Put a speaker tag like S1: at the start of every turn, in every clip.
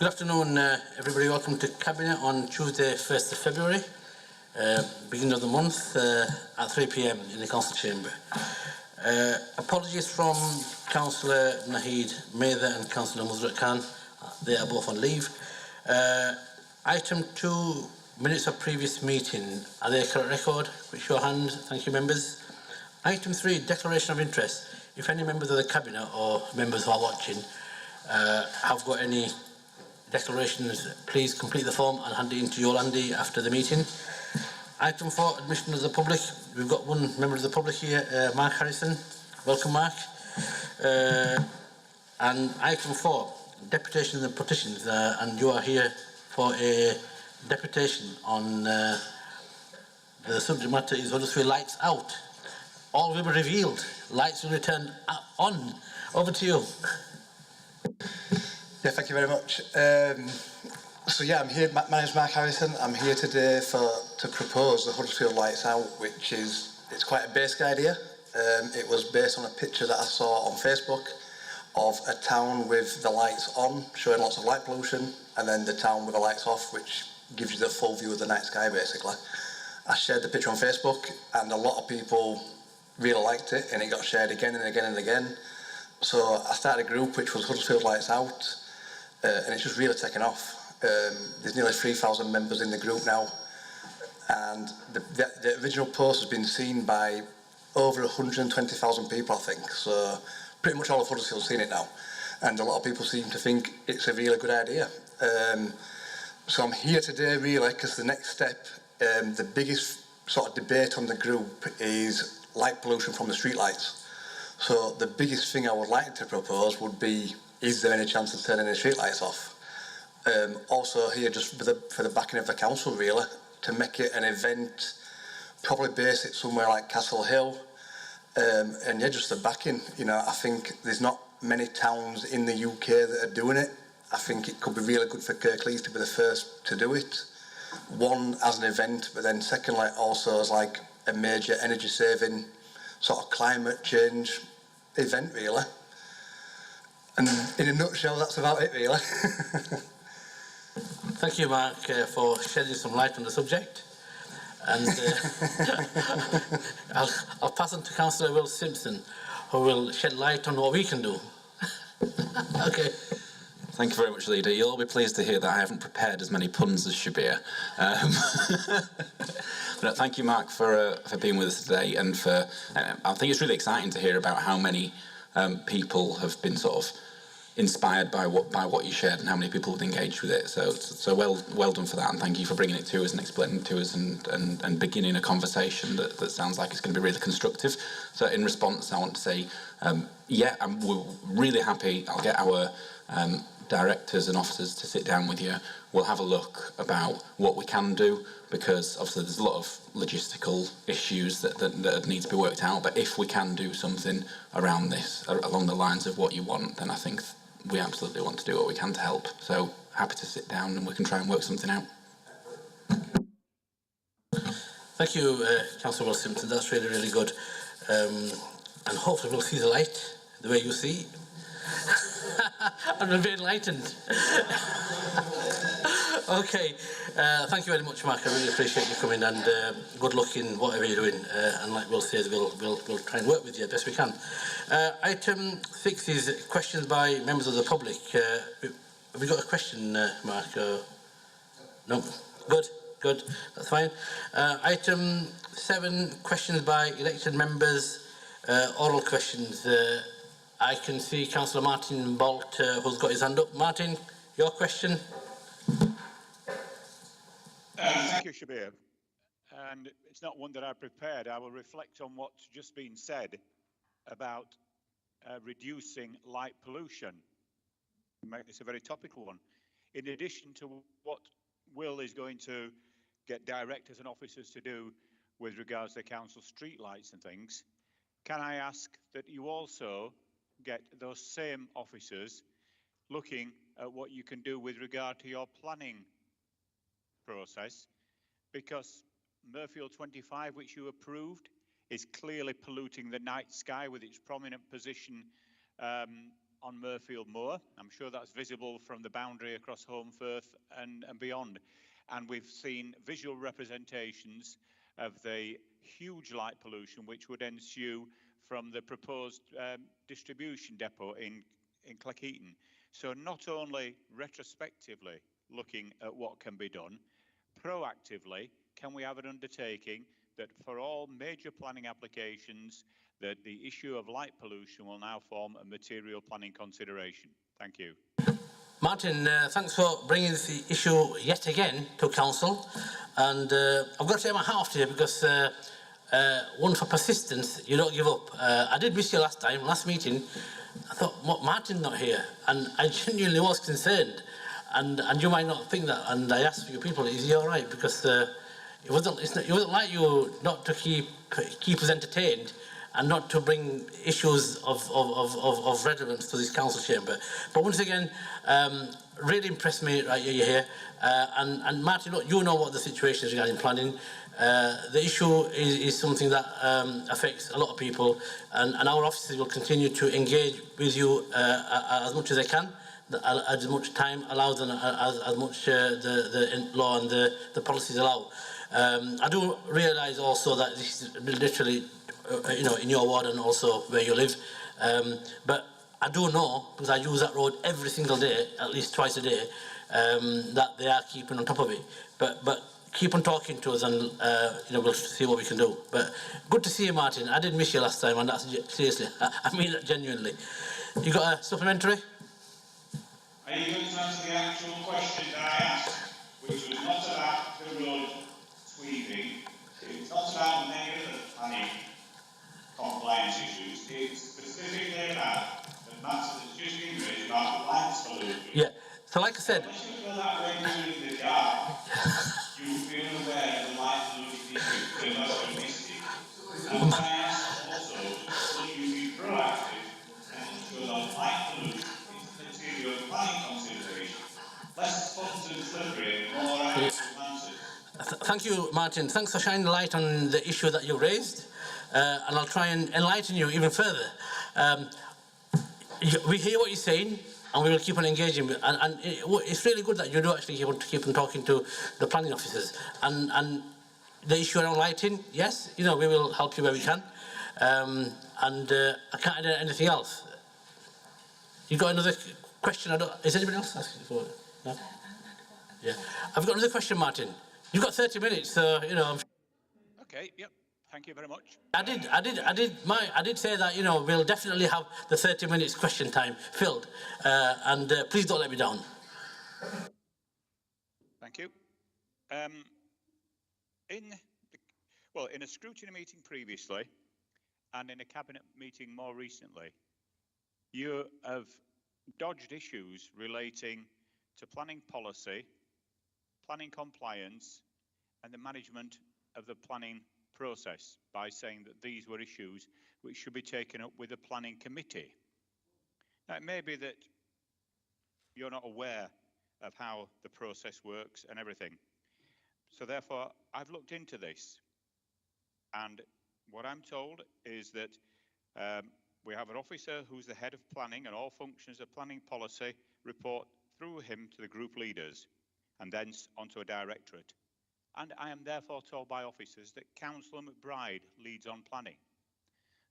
S1: Good afternoon, everybody. Welcome to Cabinet on Tuesday, 1st of February, beginning of the month, at 3 p.m. in the Council Chamber. Apologies from Councillor Naheed Mather and Councillor Muzrat Khan. They are both on leave. Item 2, minutes of previous meeting. Are they a correct record? With your hand. Thank you, members. Item 3, declaration of interest. If any members of the Cabinet or members who are watching have got any declarations, please complete the form and hand it in to Yolandi after the meeting. Item 4, admission of the public. We've got one member of the public here, Mark Harrison. Welcome, Mark. And item 4, deputations and petitions. And you are here for a deputation on the subject matter is Huddersfield lights out. All will be revealed. Lights will be turned on. Over to you.
S2: Yeah, thank you very much. So yeah, I'm here. My name is Mark Harrison. I'm here today to propose the Huddersfield Lights Out, which it's quite a basic idea. It was based on a picture that I saw on Facebook of a town with the lights on, showing lots of light pollution, and then the town with the lights off, which gives you the full view of the night sky, basically. I shared the picture on Facebook, and a lot of people really liked it, and it got shared again and again and again. So I started a group which was Huddersfield Lights Out. And it's just really taken off. There's nearly 3,000 members in the group now, and the original post has been seen by over 120,000 people, I think. So pretty much all of Huddersfield has seen it now, and a lot of people seem to think it's a really good idea. So I'm here today really because the next step, the biggest sort of debate on the group is light pollution from the streetlights. So the biggest thing I would like to propose would be, is there any chance of turning the streetlights off? Also here, just for the backing of the council, really, to make it an event, probably base it somewhere like Castle Hill, and yeah, just the backing. You know, I think there's not many towns in the UK that are doing it. I think it could be really good for Kirklees to be the first to do it. One, as an event, but then secondly, also as like a major energy saving, sort of climate change event, really. And in a nutshell, that's about it, really.
S1: Thank you, Mark, for shedding some light on the subject. And I'll pass on to Councillor Will Simpson, who will shed light on what we can do. Okay.
S3: Thank you very much, Leader. You'll all be pleased to hear that I haven't prepared as many puns as Shabir. But thank you, Mark, for being with us today, and for I think it's really exciting to hear about how many people have been sort of inspired by what you shared and how many people have engaged with it. So well done for that, and thank you for bringing it to us and explaining it to us and beginning a conversation that sounds like it's going to be really constructive. So in response, I want to say, yeah, we're really happy. I'll get our directors and officers to sit down with you. We'll have a look about what we can do, because obviously there's a lot of logistical issues that need to be worked out, but if we can do something around this, along the lines of what you want, then I think we absolutely want to do what we can to help. So happy to sit down and we can try and work something out.
S1: Thank you, Councillor Will Simpson. That's really, really good. And hopefully we'll see the light the way you see. I'm a bit enlightened. Okay, thank you very much, Mark. I really appreciate you coming, and good luck in whatever you're doing. And like Will says, we'll try and work with you best we can. Item 6 is questions by members of the public. Have we got a question, Mark? No? Good. That's fine. Item 7, questions by elected members. Oral questions. I can see Councillor Martin Bolt, who's got his hand up. Martin, your question?
S4: Thank you, Shabir. And it's not one that I prepared. I will reflect on what's just been said about reducing light pollution. Make this a very topical one. In addition to what Will is going to get directors and officers to do with regards to council streetlights and things, can I ask that you also get those same officers looking at what you can do with regard to your planning process, because Murfield 25, which you approved, is clearly polluting the night sky with its prominent position on Murfield Moor. I'm sure that's visible from the boundary across Holmfirth and beyond. And we've seen visual representations of the huge light pollution which would ensue from the proposed distribution depot in Cleckheaton. So not only retrospectively looking at what can be done, proactively, can we have an undertaking that for all major planning applications, that the issue of light pollution will now form a material planning consideration? Thank you.
S1: Martin, thanks for bringing the issue yet again to Council. And I've got to take my hat off to you because one, for persistence, you don't give up. I did miss you last meeting. I thought, what, Martin's not here? And I genuinely was concerned. And you might not think that. And I asked for you people, is he all right? Because it wasn't like you not to keep us entertained and not to bring issues of relevance to this council chamber. But once again, really impressed me right you're here. And Martin, look, you know what the situation is regarding planning. The issue is something that affects a lot of people, and our officers will continue to engage with you as much as they can, as much time allows and as much the law and the policies allow. I do realise also that this is literally, in your ward and also where you live, but I do know, because I use that road every single day, at least twice a day, that they are keeping on top of it. But keep on talking to us, and we'll see what we can do. But good to see you, Martin. I did miss you last time, and that's seriously, I mean that genuinely. You got a supplementary?
S5: Are you going to answer the actual question that I asked, which was not about the road sweeping, it was not about negative planning compliance issues, it's specifically about the matter that's just been raised about lights pollution.
S1: Yeah, so like I said...
S5: Unless you feel that way doing the job, you feel aware of the light pollution issue, you must have missed it. And I asked also, will you be proactive and ensure that light pollution is material planning consideration, less sponsored and slippery and more actual answers?
S1: Thank you, Martin. Thanks for shining the light on the issue that you raised, and I'll try and enlighten you even further. We hear what you're saying, and we will keep on engaging. And it's really good that you do actually keep on talking to the planning officers. And the issue around lighting, yes, we will help you where we can. And I can't add anything else. You got another question? Is anybody else asking for it? No? Yeah. I've got another question, Martin. You've got 30 minutes, so I'm...
S4: Okay. Yep. Thank you very much.
S1: I did say that we'll definitely have the 30 minutes question time filled, and please don't let me down.
S4: Thank you. In a scrutiny meeting previously, and in a cabinet meeting more recently, you have dodged issues relating to planning policy, planning compliance, and the management of the planning process by saying that these were issues which should be taken up with the planning committee. Now, it may be that you're not aware of how the process works and everything. So therefore, I've looked into this. And what I'm told is that we have an officer who's the head of planning, and all functions of planning policy report through him to the group leaders and then onto a directorate. And I am therefore told by officers that Councillor McBride leads on planning.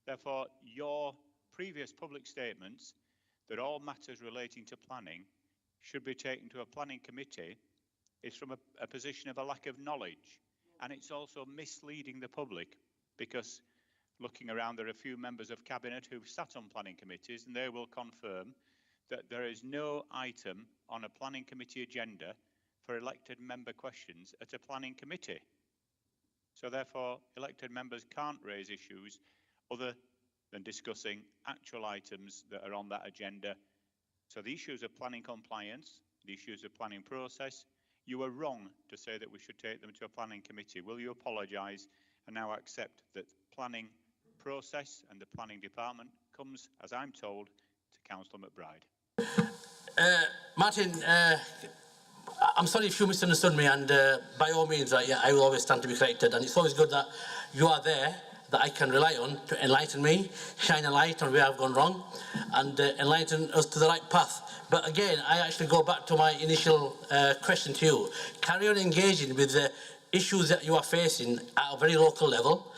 S4: Therefore, your previous public statements that all matters relating to planning should be taken to a planning committee is from a position of a lack of knowledge. And it's also misleading the public, because looking around, there are a few members of cabinet who've sat on planning committees, and they will confirm that there is no item on a planning committee agenda for elected member questions at a planning committee. So therefore, elected members can't raise issues other than discussing actual items that are on that agenda. So the issues of planning compliance, the issues of planning process, you were wrong to say that we should take them to a planning committee. Will you apologise and now accept that planning process and the planning department comes, as I'm told, to Councillor McBride?
S1: Martin, I'm sorry if you misunderstood me, and by all means, I will always stand to be corrected, and it's always good that you are there that I can rely on to enlighten me, shine a light on where I've gone wrong, and enlighten us to the right path. But again, I actually go back to my initial question to you. Carry on engaging with the issues that you are facing at a very local level.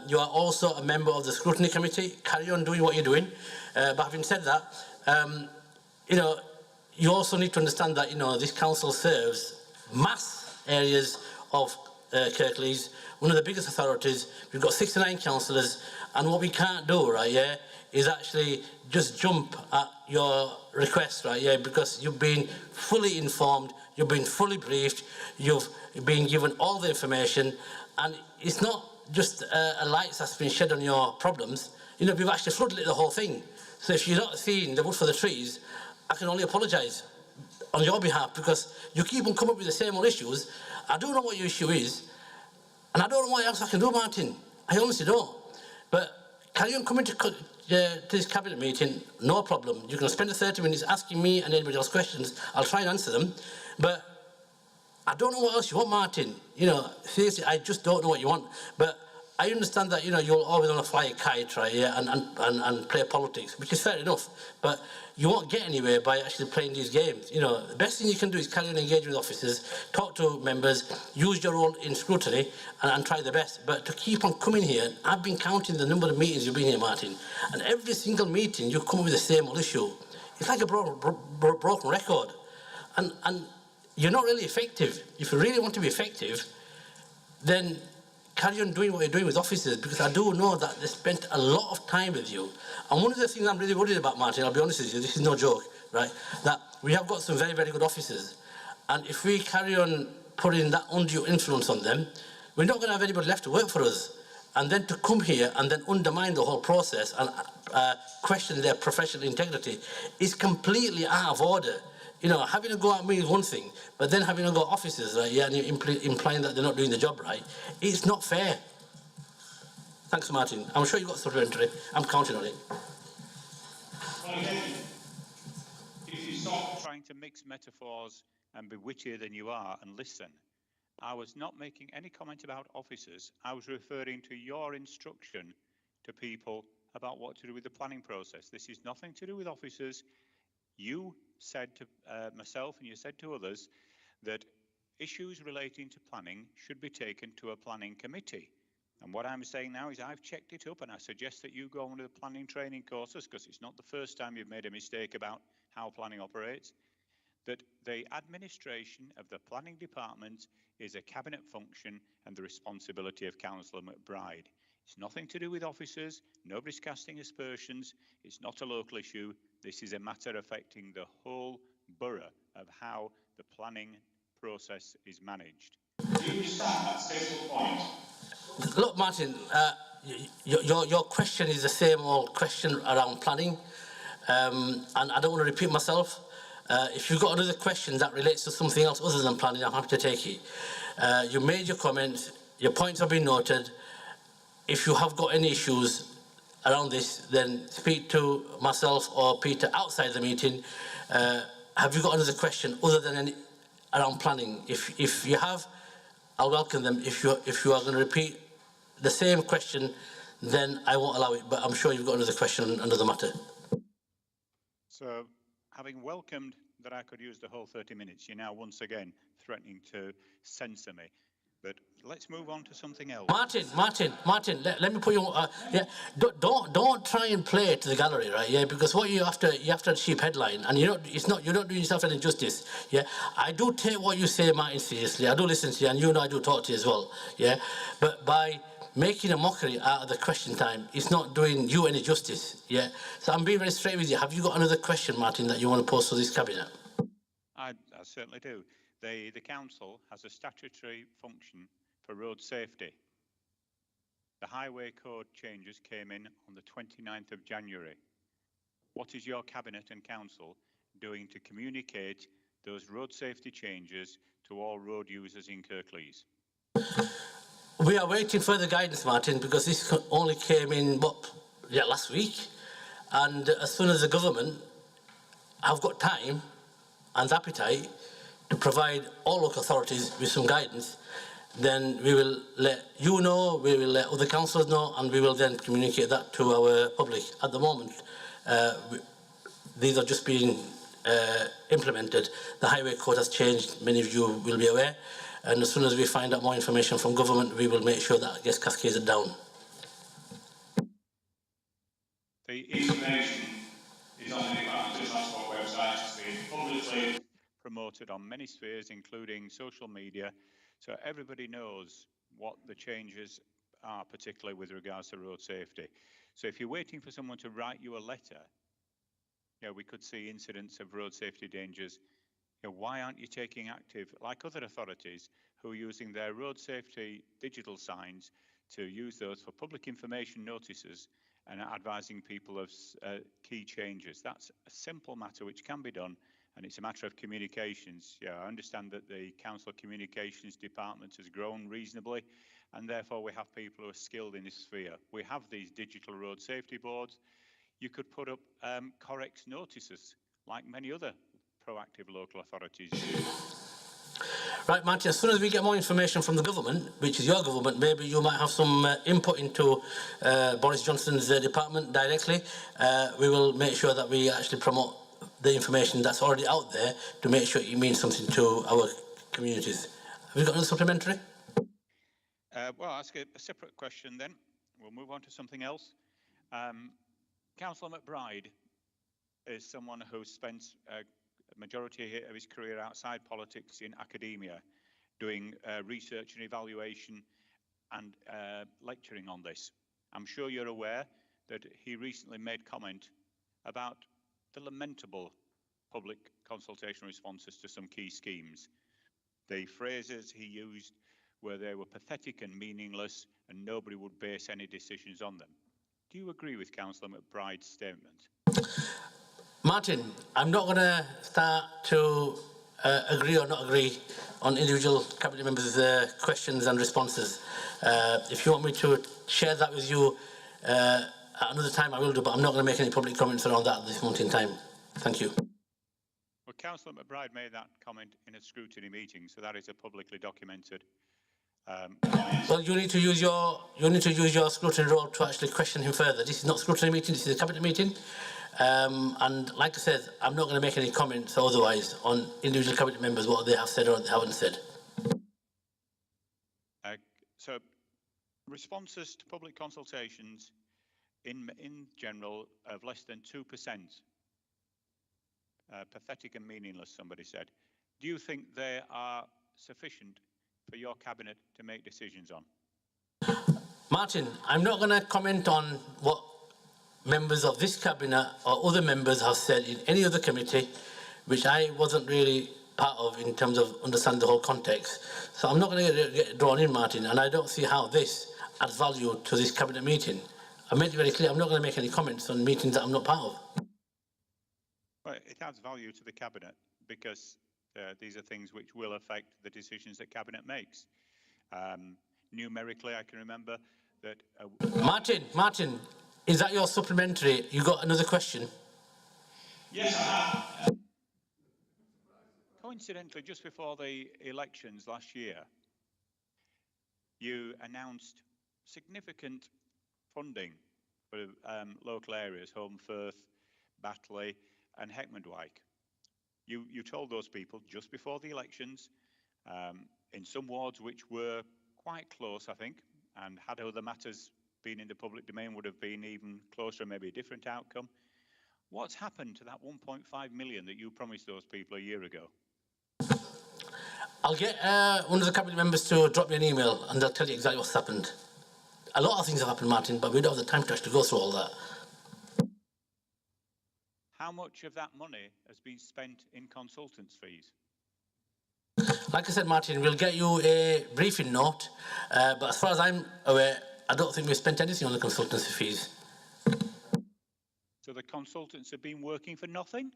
S1: You are also a member of the scrutiny committee. Carry on doing what you're doing. But having said that, you know, you also need to understand that, you know, this council serves mass areas of Kirklees, one of the biggest authorities. We've got 69 councillors, and what we can't do, right, yeah, is actually just jump at your request, right, yeah, because you've been fully informed, you've been fully briefed, you've been given all the information, and it's not just a light that's been shed on your problems. You know, we've actually floodlit the whole thing. So if you're not seeing the wood for the trees, I can only apologise on your behalf, because you keep on coming up with the same old issues. I don't know what your issue is, and I don't know what else I can do, Martin. I honestly don't. But carry on coming to this cabinet meeting, no problem. You can spend the 30 minutes asking me and anybody else questions. I'll try and answer them. But I don't know what else you want, Martin. You know, seriously, I just don't know what you want. But I understand that, you know, you'll always want to fly a kite, right, yeah, and play politics, which is fair enough. But you won't get anywhere by actually playing these games. You know, the best thing you can do is carry on engaging with officers, talk to members, use your role in scrutiny, and try the best. But to keep on coming here, I've been counting the number of meetings you've been here, Martin, and every single meeting you come up with the same old issue. It's like a broken record. And you're not really effective. If you really want to be effective, then carry on doing what you're doing with officers, because I do know that they spent a lot of time with you. And one of the things I'm really worried about, Martin, I'll be honest with you, this is no joke, right, that we have got some very, very good officers. And if we carry on putting that undue influence on them, we're not going to have anybody left to work for us. And then to come here and then undermine the whole process and question their professional integrity is completely out of order. You know, having a go at me is one thing, but then having a go at officers, right, yeah, and you're implying that they're not doing the job right, it's not fair. Thanks, Martin. I'm sure you've got supplementary. I'm counting on it.
S5: Well, again, if you stop trying to mix metaphors and be wittier than you are and listen, I was not making any comment about officers. I was referring to your instruction to people about what to do with the planning process. This is nothing to do with officers. You said to myself and you said to others that issues relating to planning should be taken to a planning committee. And what I'm saying now is I've checked it up, and I suggest that you go on to the planning training courses, because it's not the first time you've made a mistake about how planning operates, that the administration of the planning department is a cabinet function and the responsibility of Councillor McBride. It's nothing to do with officers. Nobody's casting aspersions. It's not a local issue. This is a matter affecting the whole borough of how the planning process is managed. Do you understand that simple point?
S1: Look, Martin, your question is the same old question around planning, and I don't want to repeat myself. If you've got another question that relates to something else other than planning, I'm happy to take it. You made your comments, your points have been noted. If you have got any issues around this, then speak to myself or Peter outside the meeting. Have you got another question other than any around planning? If you have, I'll welcome them. If you are going to repeat the same question, then I won't allow it. But I'm sure you've got another question on another matter.
S4: So, having welcomed that I could use the whole 30 minutes, you're now once again threatening to censor me. But let's move on to something else.
S1: Martin, let me put you. Yeah, don't try and play it to the gallery, right? Yeah, because what you after a cheap headline, and you're not doing yourself any justice. Yeah, I do take what you say, Martin, seriously. I do listen to you, and you know I do talk to you as well. Yeah, but by making a mockery out of the question time, it's not doing you any justice. Yeah, so I'm being very straight with you. Have you got another question, Martin, that you want to pose to this cabinet?
S4: I certainly do. The council has a statutory function for road safety. The highway code changes came in on the 29th of January. What is your cabinet and council doing to communicate those road safety changes to all road users in Kirklees?
S1: We are waiting for the guidance, Martin, because this only came in last week, and as soon as the government have got time and appetite to provide all local authorities with some guidance, then we will let you know, we will let other councillors know, and we will then communicate that to our public. At the moment, these are just being implemented. The Highway Code has changed, many of you will be aware, and as soon as we find out more information from government, we will make sure that gets cascaded down.
S5: The information is on the Department of Transport website. It's been publicly promoted on many spheres, including social media, so everybody knows what the changes are, particularly with regards to road safety. So if you're waiting for someone to write you a letter, you know, we could see incidents of road safety dangers. You know, why aren't you taking active, like other authorities who are using their road safety digital signs to use those for public information notices and advising people of key changes? That's a simple matter which can be done, and it's a matter of communications. Yeah, I understand that the Council Communications Department has grown reasonably, and therefore we have people who are skilled in this sphere. We have these digital road safety boards. You could put up correct notices, like many other proactive local authorities do.
S1: Right, Martin, as soon as we get more information from the government, which is your government, maybe you might have some input into Boris Johnson's department directly. We will make sure that we actually promote the information that's already out there to make sure it means something to our communities. Have you got another supplementary?
S5: Well, I'll ask a separate question then. We'll move on to something else. Councillor McBride is someone who spent a majority of his career outside politics in academia, doing research and evaluation and lecturing on this. I'm sure you're aware that he recently made comment about the lamentable public consultation responses to some key schemes. The phrases he used were they were pathetic and meaningless and nobody would base any decisions on them. Do you agree with Councillor McBride's statement?
S1: Martin, I'm not going to start to agree or not agree on individual cabinet members' questions and responses. If you want me to share that with you at another time, I will do, but I'm not going to make any public comments around that at this moment in time. Thank you.
S5: Well, Councillor McBride made that comment in a scrutiny meeting, so that is a publicly documented comment.
S1: Well, you need to use your scrutiny role to actually question him further. This is not a scrutiny meeting, this is a cabinet meeting. And like I said, I'm not going to make any comments or otherwise on individual cabinet members, what they have said or what they haven't said.
S5: So, responses to public consultations in general of less than 2%. Pathetic and meaningless, somebody said. Do you think they are sufficient for your cabinet to make decisions on?
S1: Martin, I'm not going to comment on what members of this cabinet or other members have said in any other committee, which I wasn't really part of in terms of understanding the whole context. So I'm not going to get drawn in, Martin, and I don't see how this adds value to this cabinet meeting. I made it very clear I'm not going to make any comments on meetings that I'm not part of.
S5: Well, it adds value to the cabinet because these are things which will affect the decisions that cabinet makes. Numerically, I can remember that...
S1: Martin, is that your supplementary? You got another question?
S5: Yes, I have. Coincidentally, just before the elections last year, you announced significant funding for local areas, Home Firth, Batley and Heckmondwike. You told those people just before the elections, in some wards which were quite close, I think, and had other matters been in the public domain would have been even closer, maybe a different outcome. What's happened to that 1.5 million that you promised those people a year ago?
S1: I'll get one of the cabinet members to drop me an email and they'll tell you exactly what's happened. A lot of things have happened, Martin, but we don't have the time to actually go through all that.
S5: How much of that money has been spent in consultants' fees?
S1: Like I said, Martin, we'll get you a briefing note, but as far as I'm aware, I don't think we've spent anything on the consultancy fees.
S5: So the consultants have been working for nothing?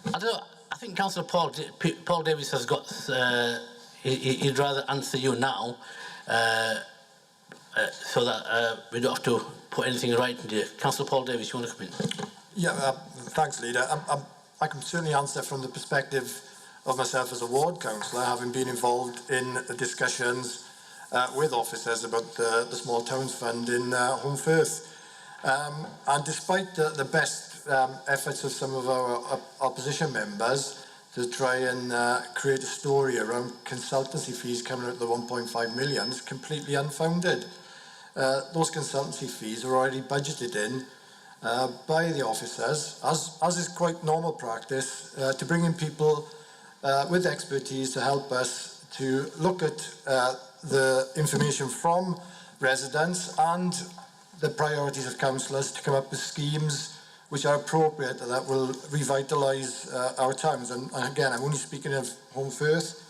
S1: I don't know. I think Councillor Paul Davis has got... he'd rather answer you now so that we don't have to put anything in writing to you. Councillor Paul Davis, you want to come in?
S6: Yeah, thanks, Leader. I can certainly answer from the perspective of myself as a ward councillor, having been involved in discussions with officers about the Small Towns Fund in Home Firth. And despite the best efforts of some of our opposition members to try and create a story around consultancy fees coming out of the 1.5 million, it's completely unfounded. Those consultancy fees are already budgeted in by the officers, as is quite normal practice, to bring in people with expertise to help us to look at the information from residents and the priorities of councillors to come up with schemes which are appropriate that will revitalise our towns. And again, I'm only speaking of Home Firth.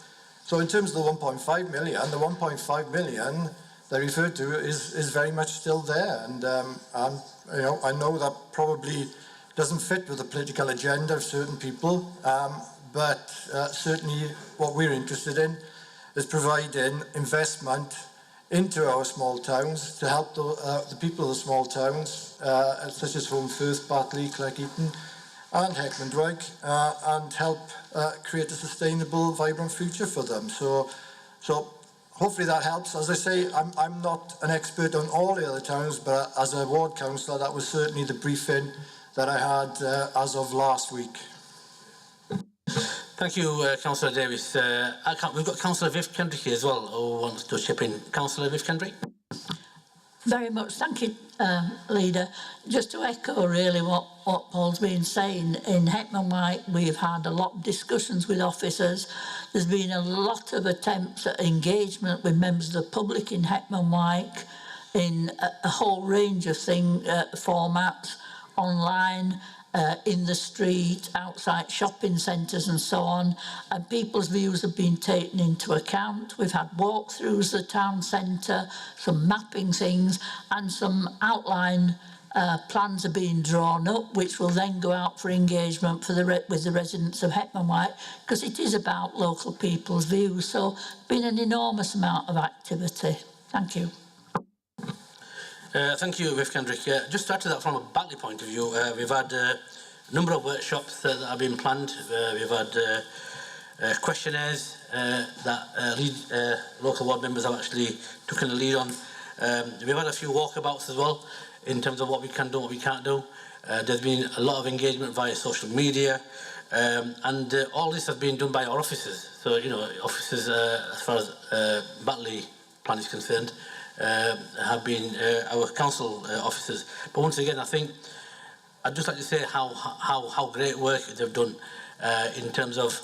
S6: So in terms of the 1.5 million, the 1.5 million they referred to is very much still there. And you know, I know that probably doesn't fit with the political agenda of certain people, but certainly what we're interested in is providing investment into our small towns to help the people of the small towns, such as Home Firth, Batley, Cleckheaton and Heckmondwike, and help create a sustainable, vibrant future for them. So hopefully that helps. As I say, I'm not an expert on all the other towns, but as a ward councillor, that was certainly the briefing that I had as of last week.
S1: Thank you, Councillor Davis. We've got Councillor Viv Kendrick here as well, who wants to chip in. Councillor Viv Kendrick.
S7: Very much, thank you, Leader. Just to echo really what Paul's been saying, in Heckmondwike we've had a lot of discussions with officers. There's been a lot of attempts at engagement with members of the public in Heckmondwike in a whole range of formats, online, in the street, outside shopping centres and so on, and people's views have been taken into account. We've had walkthroughs of the town centre, some mapping things, and some outline plans are being drawn up, which will then go out for engagement for with the residents of Heckmondwike, because it is about local people's views. So been an enormous amount of activity. Thank you.
S1: Thank you, Viv Kendrick. Just to add to that from a Batley point of view, we've had a number of workshops that have been planned. We've had questionnaires that local ward members have actually taken the lead on. We've had a few walkabouts as well in terms of what we can do, what we can't do. There's been a lot of engagement via social media, and all this has been done by our officers. So, you know, officers, as far as Batley plan is concerned, have been our council officers. But once again, I think I'd just like to say how great work they've done in terms of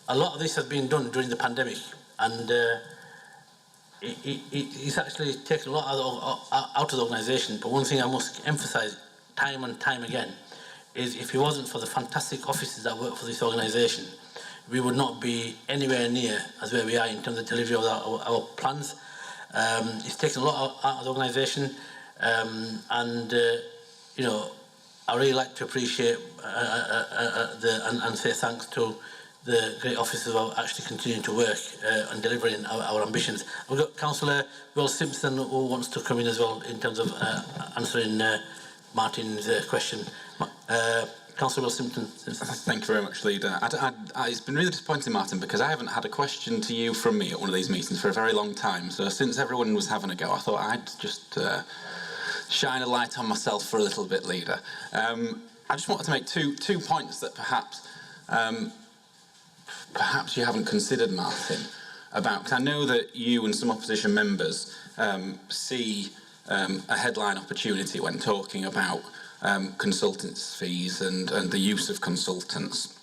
S1: a lot of this has been done during the pandemic, and it's actually taken a lot out of the organisation. But one thing I must emphasise time and time again is if it wasn't for the fantastic officers that work for this organisation, we would not be anywhere near as where we are in terms of delivery of our plans. It's taken a lot out of the organisation, and you know, I really like to appreciate and say thanks to the great officers who are actually continuing to work and delivering our ambitions. We've got Councillor Will Simpson who wants to come in as well in terms of answering Martin's question. Councillor Will Simpson.
S3: Thank you very much, Leader. It's been really disappointing, Martin, because I haven't had a question to you from me at one of these meetings for a very long time. So since everyone was having a go, I thought I'd just shine a light on myself for a little bit, Leader. I just wanted to make two points that perhaps you haven't considered, Martin, about, because I know that you and some opposition members see a headline opportunity when talking about consultants' fees and the use of consultants.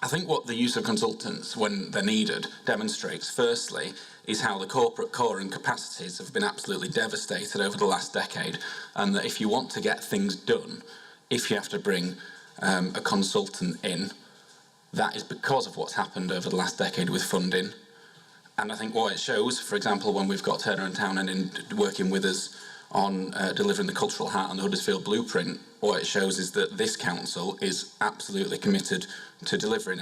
S3: I think what the use of consultants, when they're needed, demonstrates, firstly, is how the corporate core and capacities have been absolutely devastated over the last decade, and that if you want to get things done, if you have to bring a consultant in, that is because of what's happened over the last decade with funding. And I think what it shows, for example, when we've got Turner and Townend in working with us on delivering the cultural heart and the Huddersfield blueprint, what it shows is that this council is absolutely committed to delivering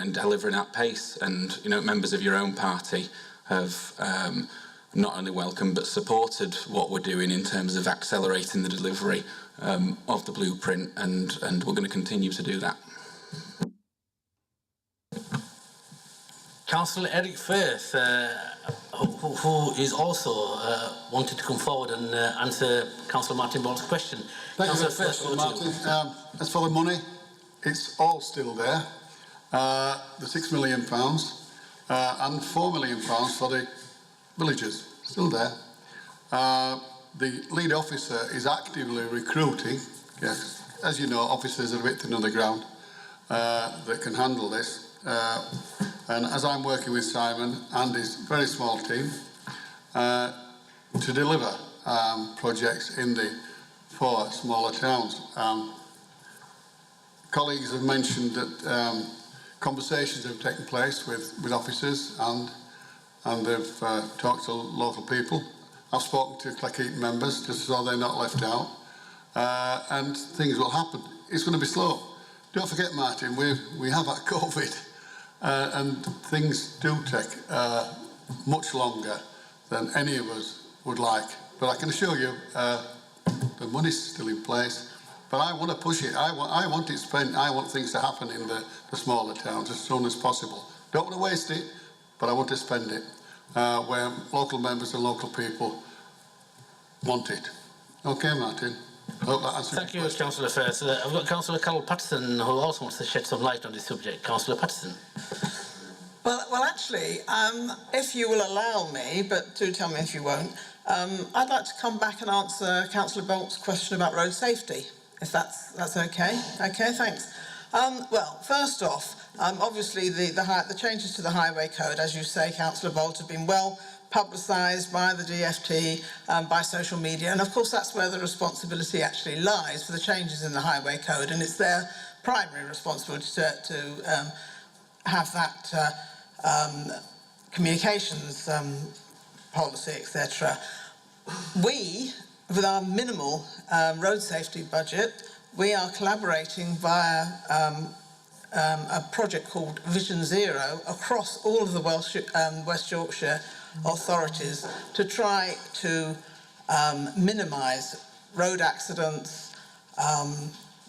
S3: at pace. And, you know, members of your own party have not only welcomed but supported what we're doing in terms of accelerating the delivery of the blueprint, and we're going to continue to do that.
S1: Councillor Eric Firth, who is also wanted to come forward and answer Councillor Martin Ball's question.
S8: Thank you
S1: Councillor
S8: very
S1: Firth,
S8: much, Martin. As for the money, it's all still there. The £6 million and £4 million for the villages, still there. The lead officer is actively recruiting. Yes, as you know, officers are a bit thin on the ground that can handle this. And as I'm working with Simon and his very small team to deliver projects in the 4 smaller towns. Colleagues have mentioned that conversations have taken place with officers and they've talked to local people. I've spoken to Clackheaton members just so they're not left out, and things will happen. It's going to be slow. Don't forget, Martin, we have had COVID, and things do take much longer than any of us would like. But I can assure you, the money's still in place. But I want to push it. I want it spent. I want things to happen in the smaller towns as soon as possible. Don't want to waste it, but I want to spend it where local members and local people want it. Okay, Martin. I hope that answers
S1: thank you,
S8: your question.
S1: Councillor Firth. I've got Councillor Carol Patterson, who also wants to shed some light on this subject. Councillor Patterson.
S9: Well, actually, if you will allow me, but do tell me if you won't, I'd like to come back and answer Councillor Bolt's question about road safety, if that's okay. Okay, thanks. Well, first off, obviously the changes to the highway code, as you say, Councillor Bolt, have been well publicised by the DFT, by social media, and of course that's where the responsibility actually lies for the changes in the highway code, and it's their primary responsibility to have that communications policy, etc. We, with our minimal road safety budget, we are collaborating via a project called Vision Zero across all of the West Yorkshire authorities to try to minimise road accidents,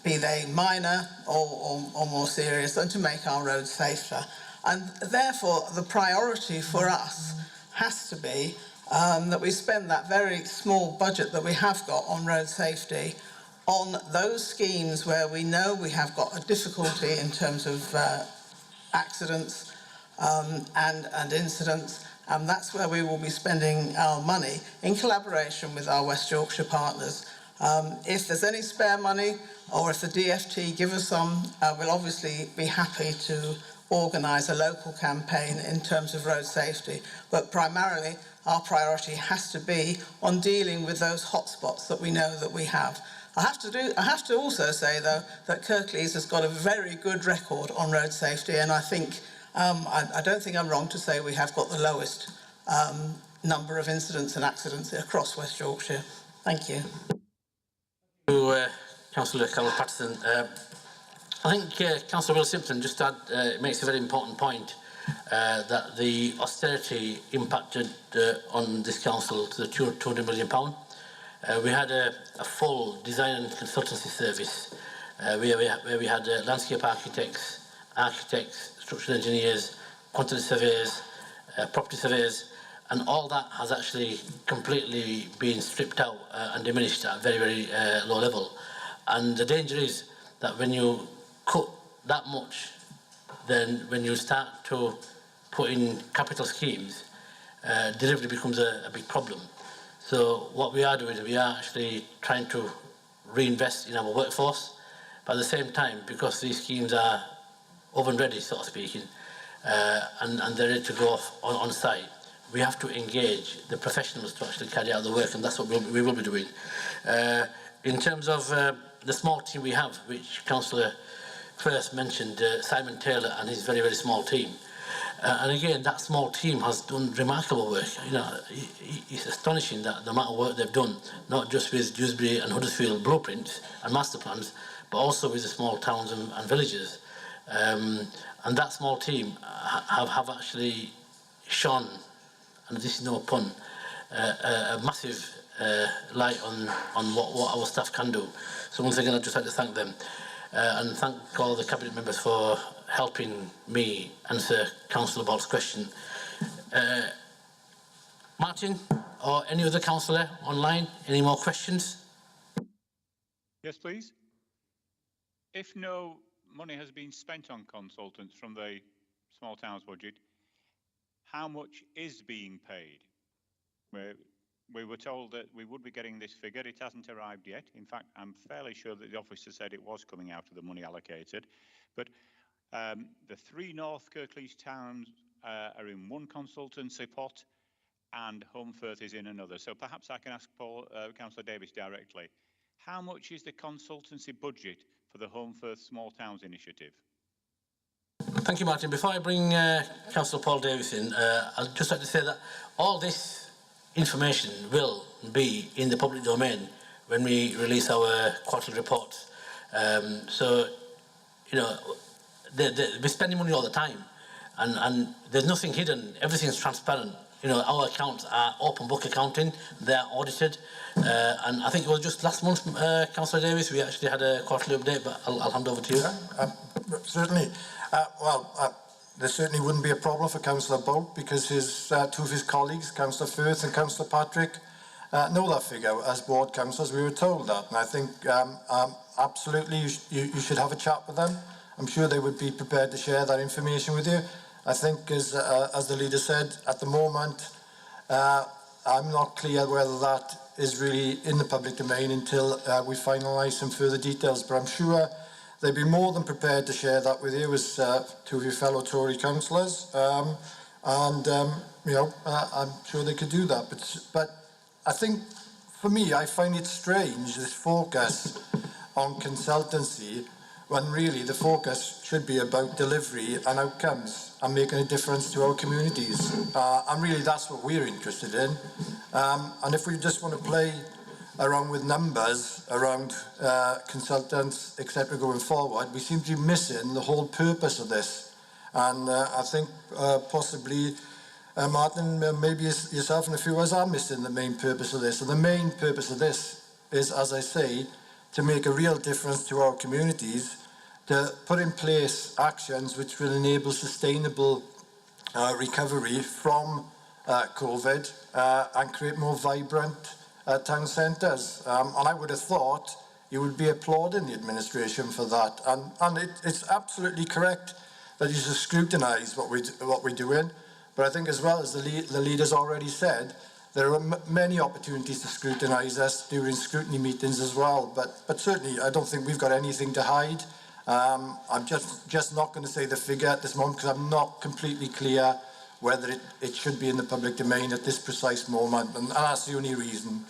S9: be they minor or more serious, and to make our roads safer. And therefore, the priority for us has to be that we spend that very small budget that we have got on road safety on those schemes where we know we have got a difficulty in terms of accidents and incidents, and that's where we will be spending our money in collaboration with our West Yorkshire partners. If there's any spare money, or if the DFT give us some, we'll obviously be happy to organise a local campaign in terms of road safety. But primarily, our priority has to be on dealing with those hotspots that we know that we have. I have to also say, though, that Kirklees has got a very good record on road safety, and I think I don't think I'm wrong to say we have got the lowest number of incidents and accidents across West Yorkshire. Thank you.
S1: To Councillor Carol Patterson. I think Councillor Will Simpson just makes a very important point that the austerity impacted on this council to the tune of £200 million. We had a full design and consultancy service where we had landscape architects, structural engineers, quantity surveyors, property surveyors, and all that has actually completely been stripped out and diminished at a very, very low level. And the danger is that when you cut that much, then when you start to put in capital schemes, delivery becomes a big problem. So what we are doing is we are actually trying to reinvest in our workforce, but at the same time, because these schemes are oven ready, so to speak, and they're ready to go off on site, we have to engage the professionals to actually carry out the work, and that's what we will be doing. In terms of the small team we have, which Councillor first mentioned, Simon Taylor and his very, very small team. And again, that small team has done remarkable work. You know, it's astonishing that the amount of work they've done, not just with Dewsbury and Huddersfield blueprints and master plans, but also with the small towns and villages. And that small team have actually shone, and this is no pun, a massive light on what our staff can do. So once again, I'd just like to thank them. and thank all the Cabinet members for helping me answer Councillor Bolt's question. Martin, or any other councillor online, any more questions?
S4: Yes, please. If no money has been spent on consultants from the small towns budget, how much is being paid? We were told that we would be getting this figure. It hasn't arrived yet. In fact, I'm fairly sure that the officer said it was coming out of the money allocated. But the 3 North Kirklees towns are in one consultancy pot and Holmfirth is in another. So perhaps I can ask Councillor Davis directly. How much is the consultancy budget for the Holmfirth Small Towns Initiative?
S1: Thank you, Martin. Before I bring Councillor Paul Davis in, I'd just like to say that all this information will be in the public domain when we release our quarterly reports. So, you know, we're spending money all the time, and there's nothing hidden. Everything's transparent. You know, our accounts are open book accounting. They are audited, and I think it was just last month, Councillor Davis, we actually had a quarterly update. But I'll hand over to you.
S6: Certainly. There certainly wouldn't be a problem for Councillor Bolt because two of his colleagues, Councillor Firth and Councillor Patrick, know that figure. As ward councillors, we were told that, and I think absolutely you should have a chat with them. I'm sure they would be prepared to share that information with you. I think, as the leader said, at the moment, I'm not clear whether that is really in the public domain until we finalise some further details. But I'm sure they'd be more than prepared to share that with you as two of your fellow Tory councillors. You know, I'm sure they could do that. But I think, for me, I find it strange, this focus on consultancy, when really the focus should be about delivery and outcomes and making a difference to our communities. And really that's what we're interested in. And if we just want to play around with numbers, around consultants, etc. going forward, we seem to be missing the whole purpose of this. And I think possibly, Martin, maybe yourself and a few others are missing the main purpose of this. And the main purpose of this is, as I say, to make a real difference to our communities, to put in place actions which will enable sustainable recovery from COVID and create more vibrant town centres. And I would have thought you would be applauding the administration for that. And it's absolutely correct that you should scrutinise what we're doing. But I think, as well as the leaders already said, there are many opportunities to scrutinise us during scrutiny meetings as well. But certainly, I don't think we've got anything to hide. I'm just not going to say the figure at this moment because I'm not completely clear whether it should be in the public domain at this precise moment, and that's the only reason.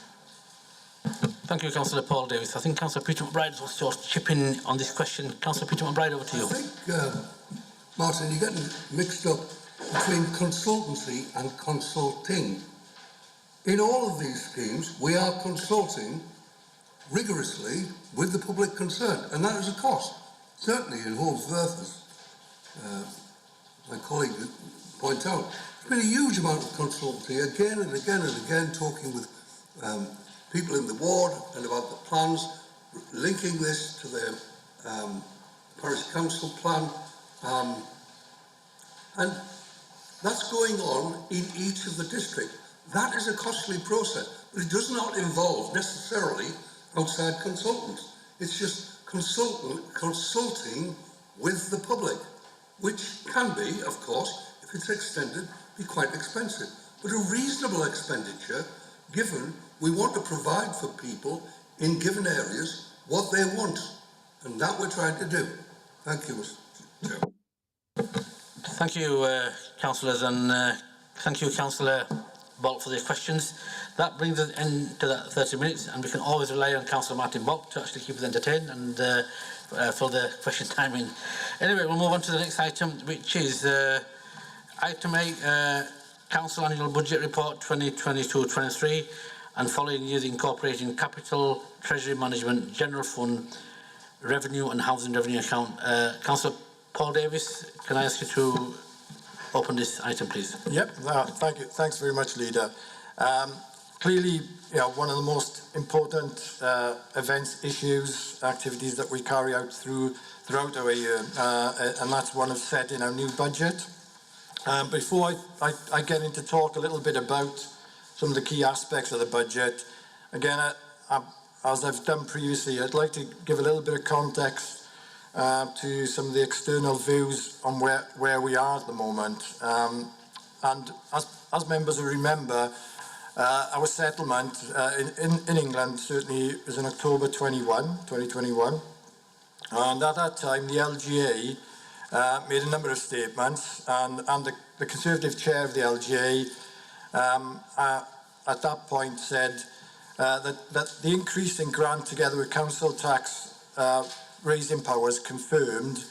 S1: Thank you, Councillor Paul Davis. I think Councillor Peter McBride wants to chip in on this question. Councillor Peter McBride, over to you.
S10: I think, Martin, you're getting mixed up between consultancy and consulting. In all of these schemes, we are consulting rigorously with the public concerned, and that is a cost. Certainly in Holmfirth, as my colleague pointed out, there's been a huge amount of consultancy again and again and again, talking with people in the ward and about the plans, linking this to the parish council plan, and that's going on in each of the districts. That is a costly process, but it does not involve necessarily outside consultants. It's just consulting with the public, which can be, of course, if it's extended, be quite expensive. But a reasonable expenditure, given we want to provide for people in given areas what they want. And that we're trying to do. Thank you, Mr. Chair.
S1: Thank you, councillors, and thank you, Councillor Bolt, for the questions. That brings us into that 30 minutes, and we can always rely on Councillor Martin Bolt to actually keep us entertained and fill the question time in. Anyway, we'll move on to the next item, which is item 8, Council Annual Budget Report 2022-23, and following years incorporating capital, treasury management, general fund, revenue and housing revenue account. Councillor Paul Davis, can I ask you to open this item, please?
S6: Yep, thank you. Thanks very much, Leader. clearly, one of the most important events, issues, activities that we carry out throughout our year, and that's one of setting our new budget. Before I get into talk a little bit about some of the key aspects of the budget, again, as I've done previously, I'd like to give a little bit of context to some of the external views on where we are at the moment. And as members will remember, our settlement in England certainly was in October 2021, and at that time the LGA made a number of statements, and the Conservative chair of the LGA at that point said that the increase in grant together with council tax raising powers confirmed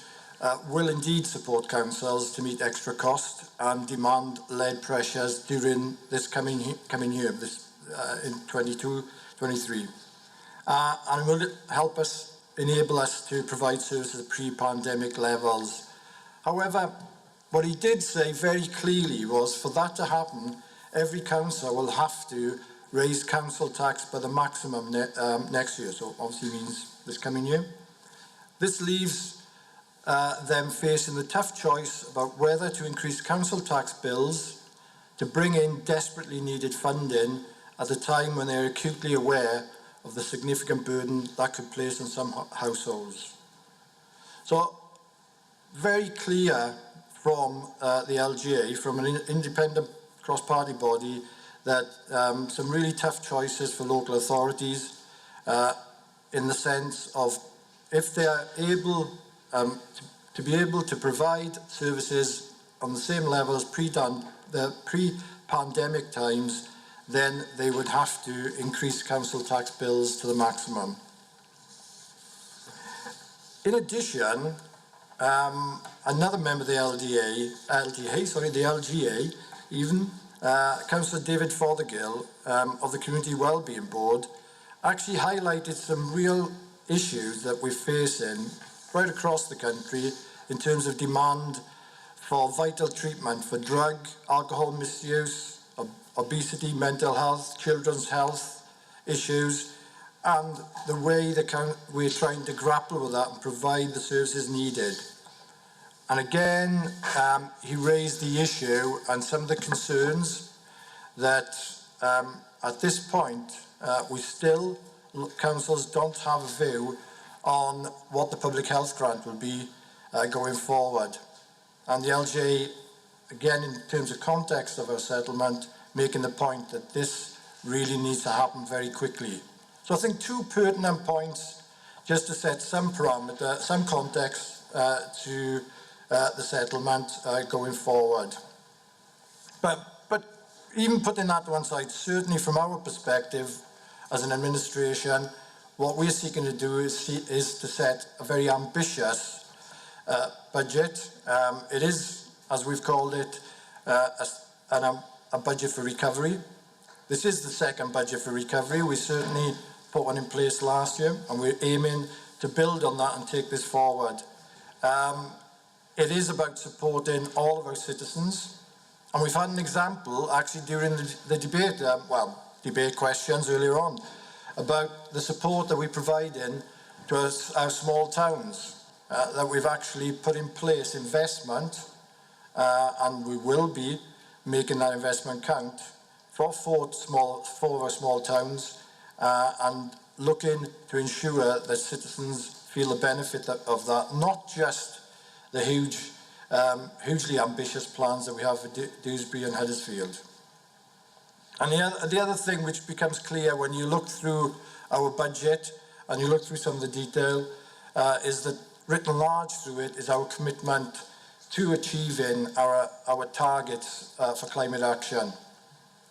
S6: will indeed support councils to meet extra cost and demand-led pressures during this coming year, in 22-23, and will help us, enable us to provide services at pre-pandemic levels. However, what he did say very clearly was, for that to happen, every council will have to raise council tax by the maximum next year, so obviously means this coming year. This leaves them facing the tough choice about whether to increase council tax bills to bring in desperately needed funding at a time when they're acutely aware of the significant burden that could place on some households. So, very clear from the LGA, from an independent cross-party body, that some really tough choices for local authorities in the sense of, if they are able to be able to provide services on the same level as the pre-pandemic times, then they would have to increase council tax bills to the maximum. In addition, another member of the the LGA even, Councillor David Fothergill of the Community Wellbeing Board, actually highlighted some real issues that we're facing right across the country in terms of demand for vital treatment for drug, alcohol misuse, obesity, mental health, children's health issues, and the way we're trying to grapple with that and provide the services needed. And again, he raised the issue and some of the concerns that at this point, councils don't have a view on what the public health grant will be going forward. And the LGA, again, in terms of context of our settlement, making the point that this really needs to happen very quickly. So I think two pertinent points, just to set some parameter, some context to the settlement going forward. But even putting that to one side, certainly from our perspective as an administration, what we're seeking to do is to set a very ambitious budget. It is, as we've called it, a budget for recovery. This is the second budget for recovery. We certainly put one in place last year, and we're aiming to build on that and take this forward. It is about supporting all of our citizens, and we've had an example actually during the debate, debate questions earlier on, about the support that we're providing to our small towns, that we've actually put in place investment, and we will be making that investment count for four of our small towns, and looking to ensure that citizens feel the benefit of that, not just the hugely ambitious plans that we have for Dewsbury and Huddersfield. And the other thing which becomes clear when you look through our budget and you look through some of the detail is that written large through it is our commitment to achieving our targets for climate action.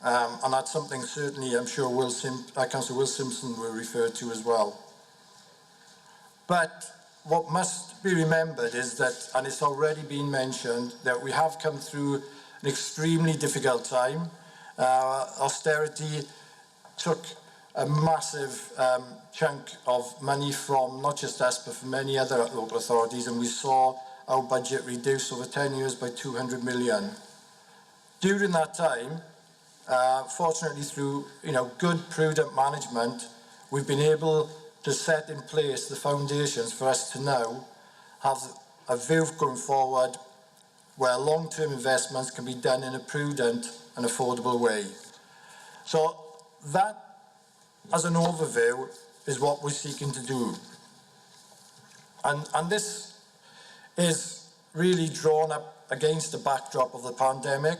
S6: And that's something certainly I'm sure Councillor Will Simpson will refer to as well. But what must be remembered is that, and it's already been mentioned, that we have come through an extremely difficult time. Austerity took a massive chunk of money from not just us but from many other local authorities, and we saw our budget reduced over 10 years by 200 million. During that time, fortunately through good, prudent management, we've been able to set in place the foundations for us to now have a view going forward where long-term investments can be done in a prudent and affordable way. So that, as an overview, is what we're seeking to do. And this is really drawn up against the backdrop of the pandemic.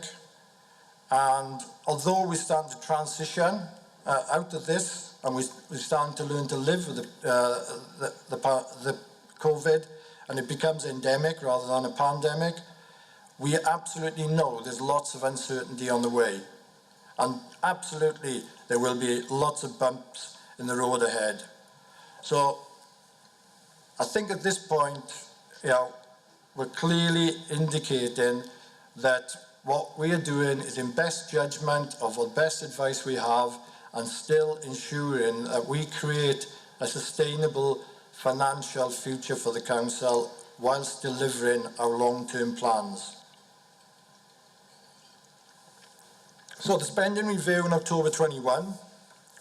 S6: And although we start to transition out of this, and we're starting to learn to live with the COVID, and it becomes endemic rather than a pandemic, we absolutely know there's lots of uncertainty on the way. And absolutely, there will be lots of bumps in the road ahead. So I think at this point, we're clearly indicating that what we are doing is in best judgment of the best advice we have, and still ensuring that we create a sustainable financial future for the council whilst delivering our long-term plans. So the spending review in October 21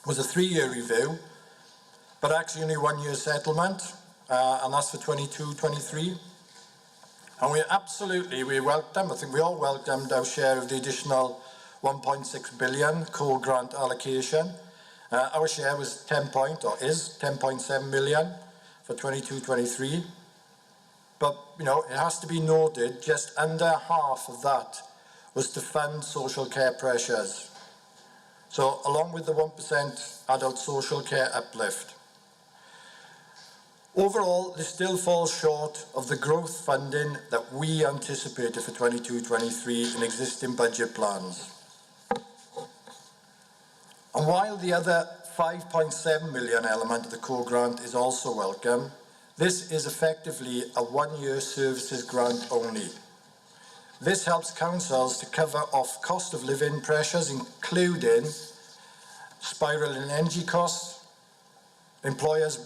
S6: was a 3-year review, but actually only 1-year settlement, and that's for 22-23. And we welcomed, I think we all welcomed our share of the additional 1.6 billion core grant allocation. Our share was 10.7 million for 22-23. But, it has to be noted, just under half of that was to fund social care pressures. So, along with the 1% adult social care uplift. Overall, this still falls short of the growth funding that we anticipated for 22-23 in existing budget plans. And while the other 5.7 million element of the core grant is also welcome, this is effectively a 1-year services grant only. This helps councils to cover off cost of living pressures, including spiralling energy costs, employers'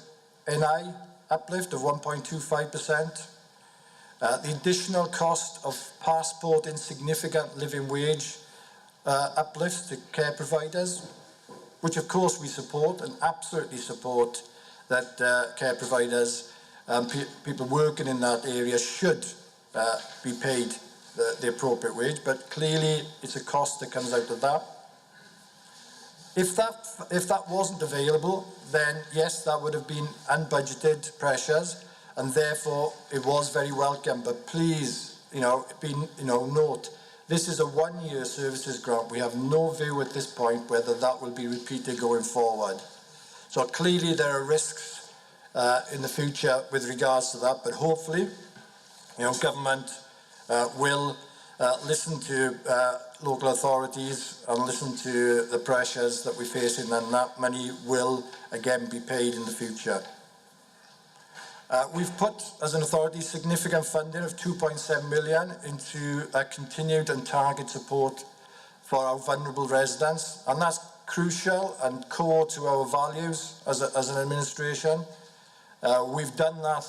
S6: NI uplift of 1.25%, the additional cost of passporting significant living wage uplifts to care providers, which of course we support and absolutely support that care providers, people working in that area should be paid the appropriate wage, but clearly it's a cost that comes out of that. If that wasn't available, then yes, that would have been unbudgeted pressures, and therefore it was very welcome. But please, note, this is a 1-year services grant. We have no view at this point whether that will be repeated going forward. So clearly there are risks in the future with regards to that, but hopefully, government will listen to local authorities and listen to the pressures that we're facing, and that money will again be paid in the future. We've put, as an authority, significant funding of 2.7 million into a continued and target support for our vulnerable residents, and that's crucial and core to our values as an administration. We've done that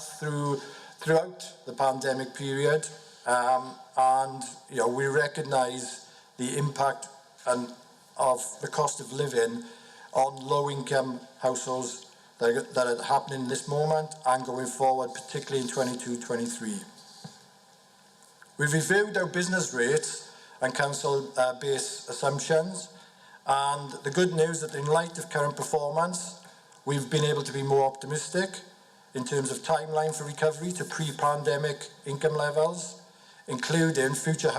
S6: throughout the pandemic period, and we recognise the impact of the cost of living on low-income households that are happening in this moment and going forward, particularly in 22-23. We've reviewed our business rates and council-based assumptions, and the good news is that in light of current performance, we've been able to be more optimistic in terms of timeline for recovery to pre-pandemic income levels, including future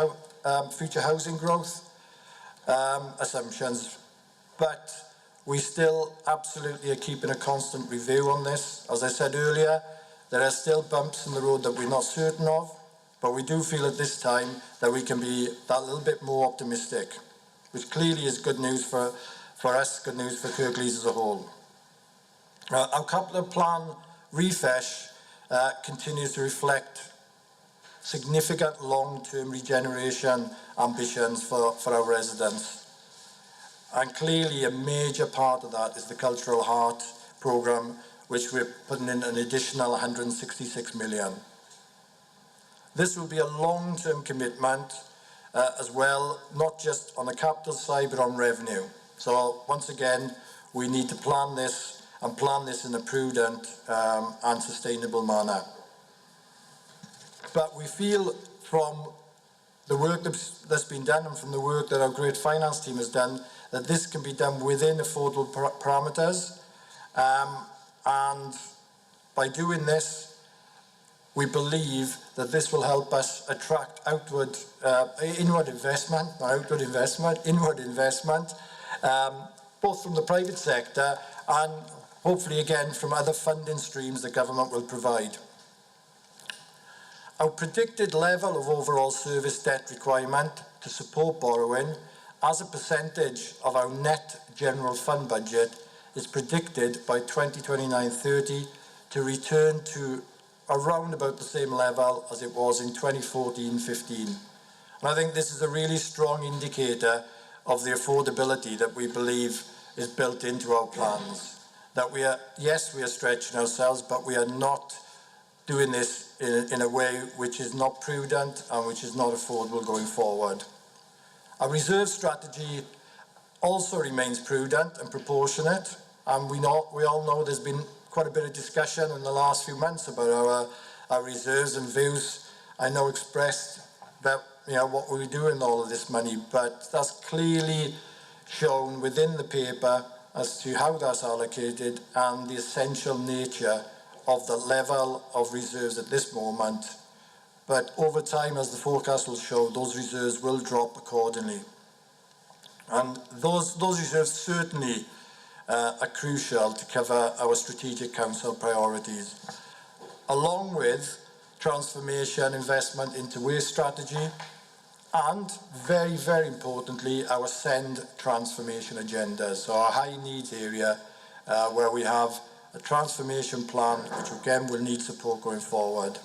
S6: housing growth assumptions. But we still absolutely are keeping a constant review on this. As I said earlier, there are still bumps in the road that we're not certain of, but we do feel at this time that we can be that little bit more optimistic, which clearly is good news for us, good news for Kirklees as a whole. Our capital plan refresh continues to reflect significant long-term regeneration ambitions for our residents. And clearly a major part of that is the Cultural Heart programme, which we're putting in an additional 166 million. This will be a long-term commitment as well, not just on the capital side, but on revenue. So once again, we need to plan this in a prudent and sustainable manner. But we feel from the work that's been done and from the work that our great finance team has done, that this can be done within affordable parameters. And by doing this, we believe that this will help us attract inward investment, both from the private sector and hopefully again from other funding streams the government will provide. Our predicted level of overall service debt requirement to support borrowing as a percentage of our net general fund budget is predicted by 2029-30 to return to around about the same level as it was in 2014-15. And I think this is a really strong indicator of the affordability that we believe is built into our plans. That we are stretching ourselves, but we are not doing this in a way which is not prudent and which is not affordable going forward. Our reserve strategy also remains prudent and proportionate, and we all know there's been quite a bit of discussion in the last few months about our reserves and views. I know expressed that what we do in all of this money, but that's clearly shown within the paper as to how that's allocated and the essential nature of the level of reserves at this moment. But over time, as the forecast will show, those reserves will drop accordingly. And those reserves certainly are crucial to cover our strategic council priorities, along with transformation, investment into waste strategy, and very, very importantly, our SEND transformation agenda. So our high needs area, where we have a transformation plan, which again will need support going forward.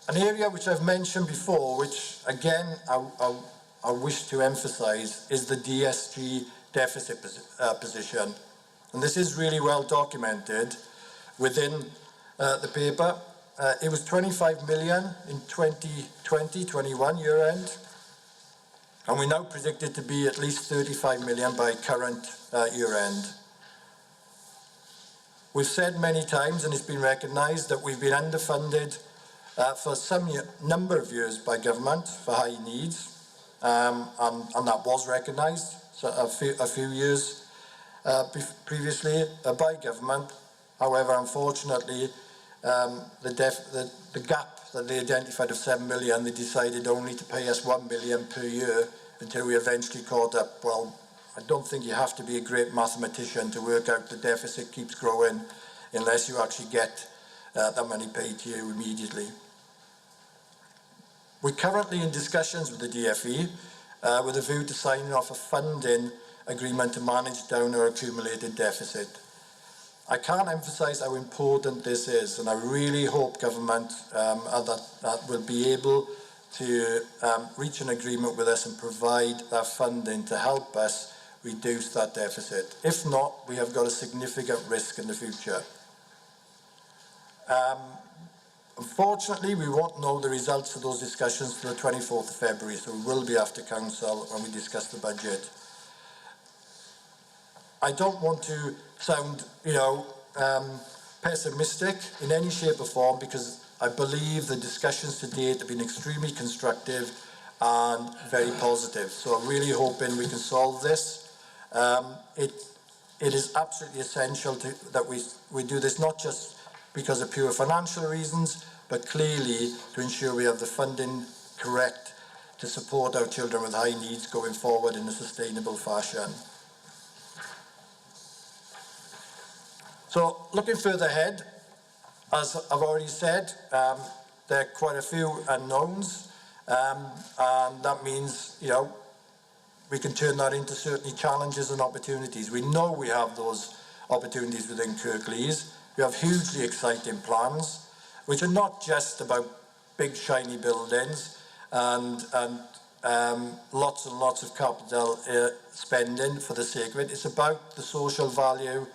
S6: An area which I've mentioned before, which again I wish to emphasise, is the DSG deficit position. And this is really well documented within the paper. It was 25 million in 2020-21 year end, and we now predict it to be at least 35 million by current year end. We've said many times, and it's been recognised, that we've been underfunded for some number of years by government for high needs, and that was recognised a few years previously by government. However, unfortunately, the gap that they identified of 7 million, they decided only to pay us 1 million per year until we eventually caught up. Well, I don't think you have to be a great mathematician to work out the deficit keeps growing unless you actually get that money paid to you immediately. We're currently in discussions with the DFE with a view to signing off a funding agreement to manage down our accumulated deficit. I can't emphasise how important this is, and I really hope government that will be able to reach an agreement with us and provide that funding to help us reduce that deficit. If not, we have got a significant risk in the future. Unfortunately, we won't know the results of those discussions till the 24th of February, so we will be after council when we discuss the budget. I don't want to sound, pessimistic in any shape or form, because I believe the discussions to date have been extremely constructive and very positive. So I'm really hoping we can solve this. It is absolutely essential that we do this, not just because of pure financial reasons, but clearly to ensure we have the funding correct to support our children with high needs going forward in a sustainable fashion. So looking further ahead, as I've already said, there are quite a few unknowns, and that means, we can turn that into certainly challenges and opportunities. We know we have those opportunities within Kirklees. We have hugely exciting plans, which are not just about big shiny buildings and lots and lots of capital spending for the sake of it. It's about the social value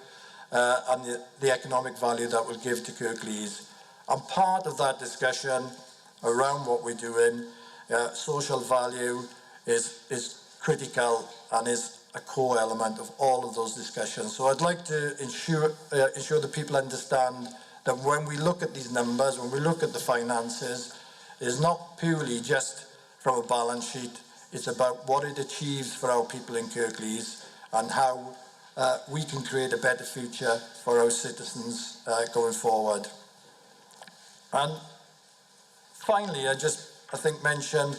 S6: and the economic value that will give to Kirklees. And part of that discussion around what we're doing social value is critical and is a core element of all of those discussions. So I'd like to ensure that people understand that when we look at these numbers, when we look at the finances, it's not purely just from a balance sheet, it's about what it achieves for our people in Kirklees and how we can create a better future for our citizens going forward. And finally, I think mention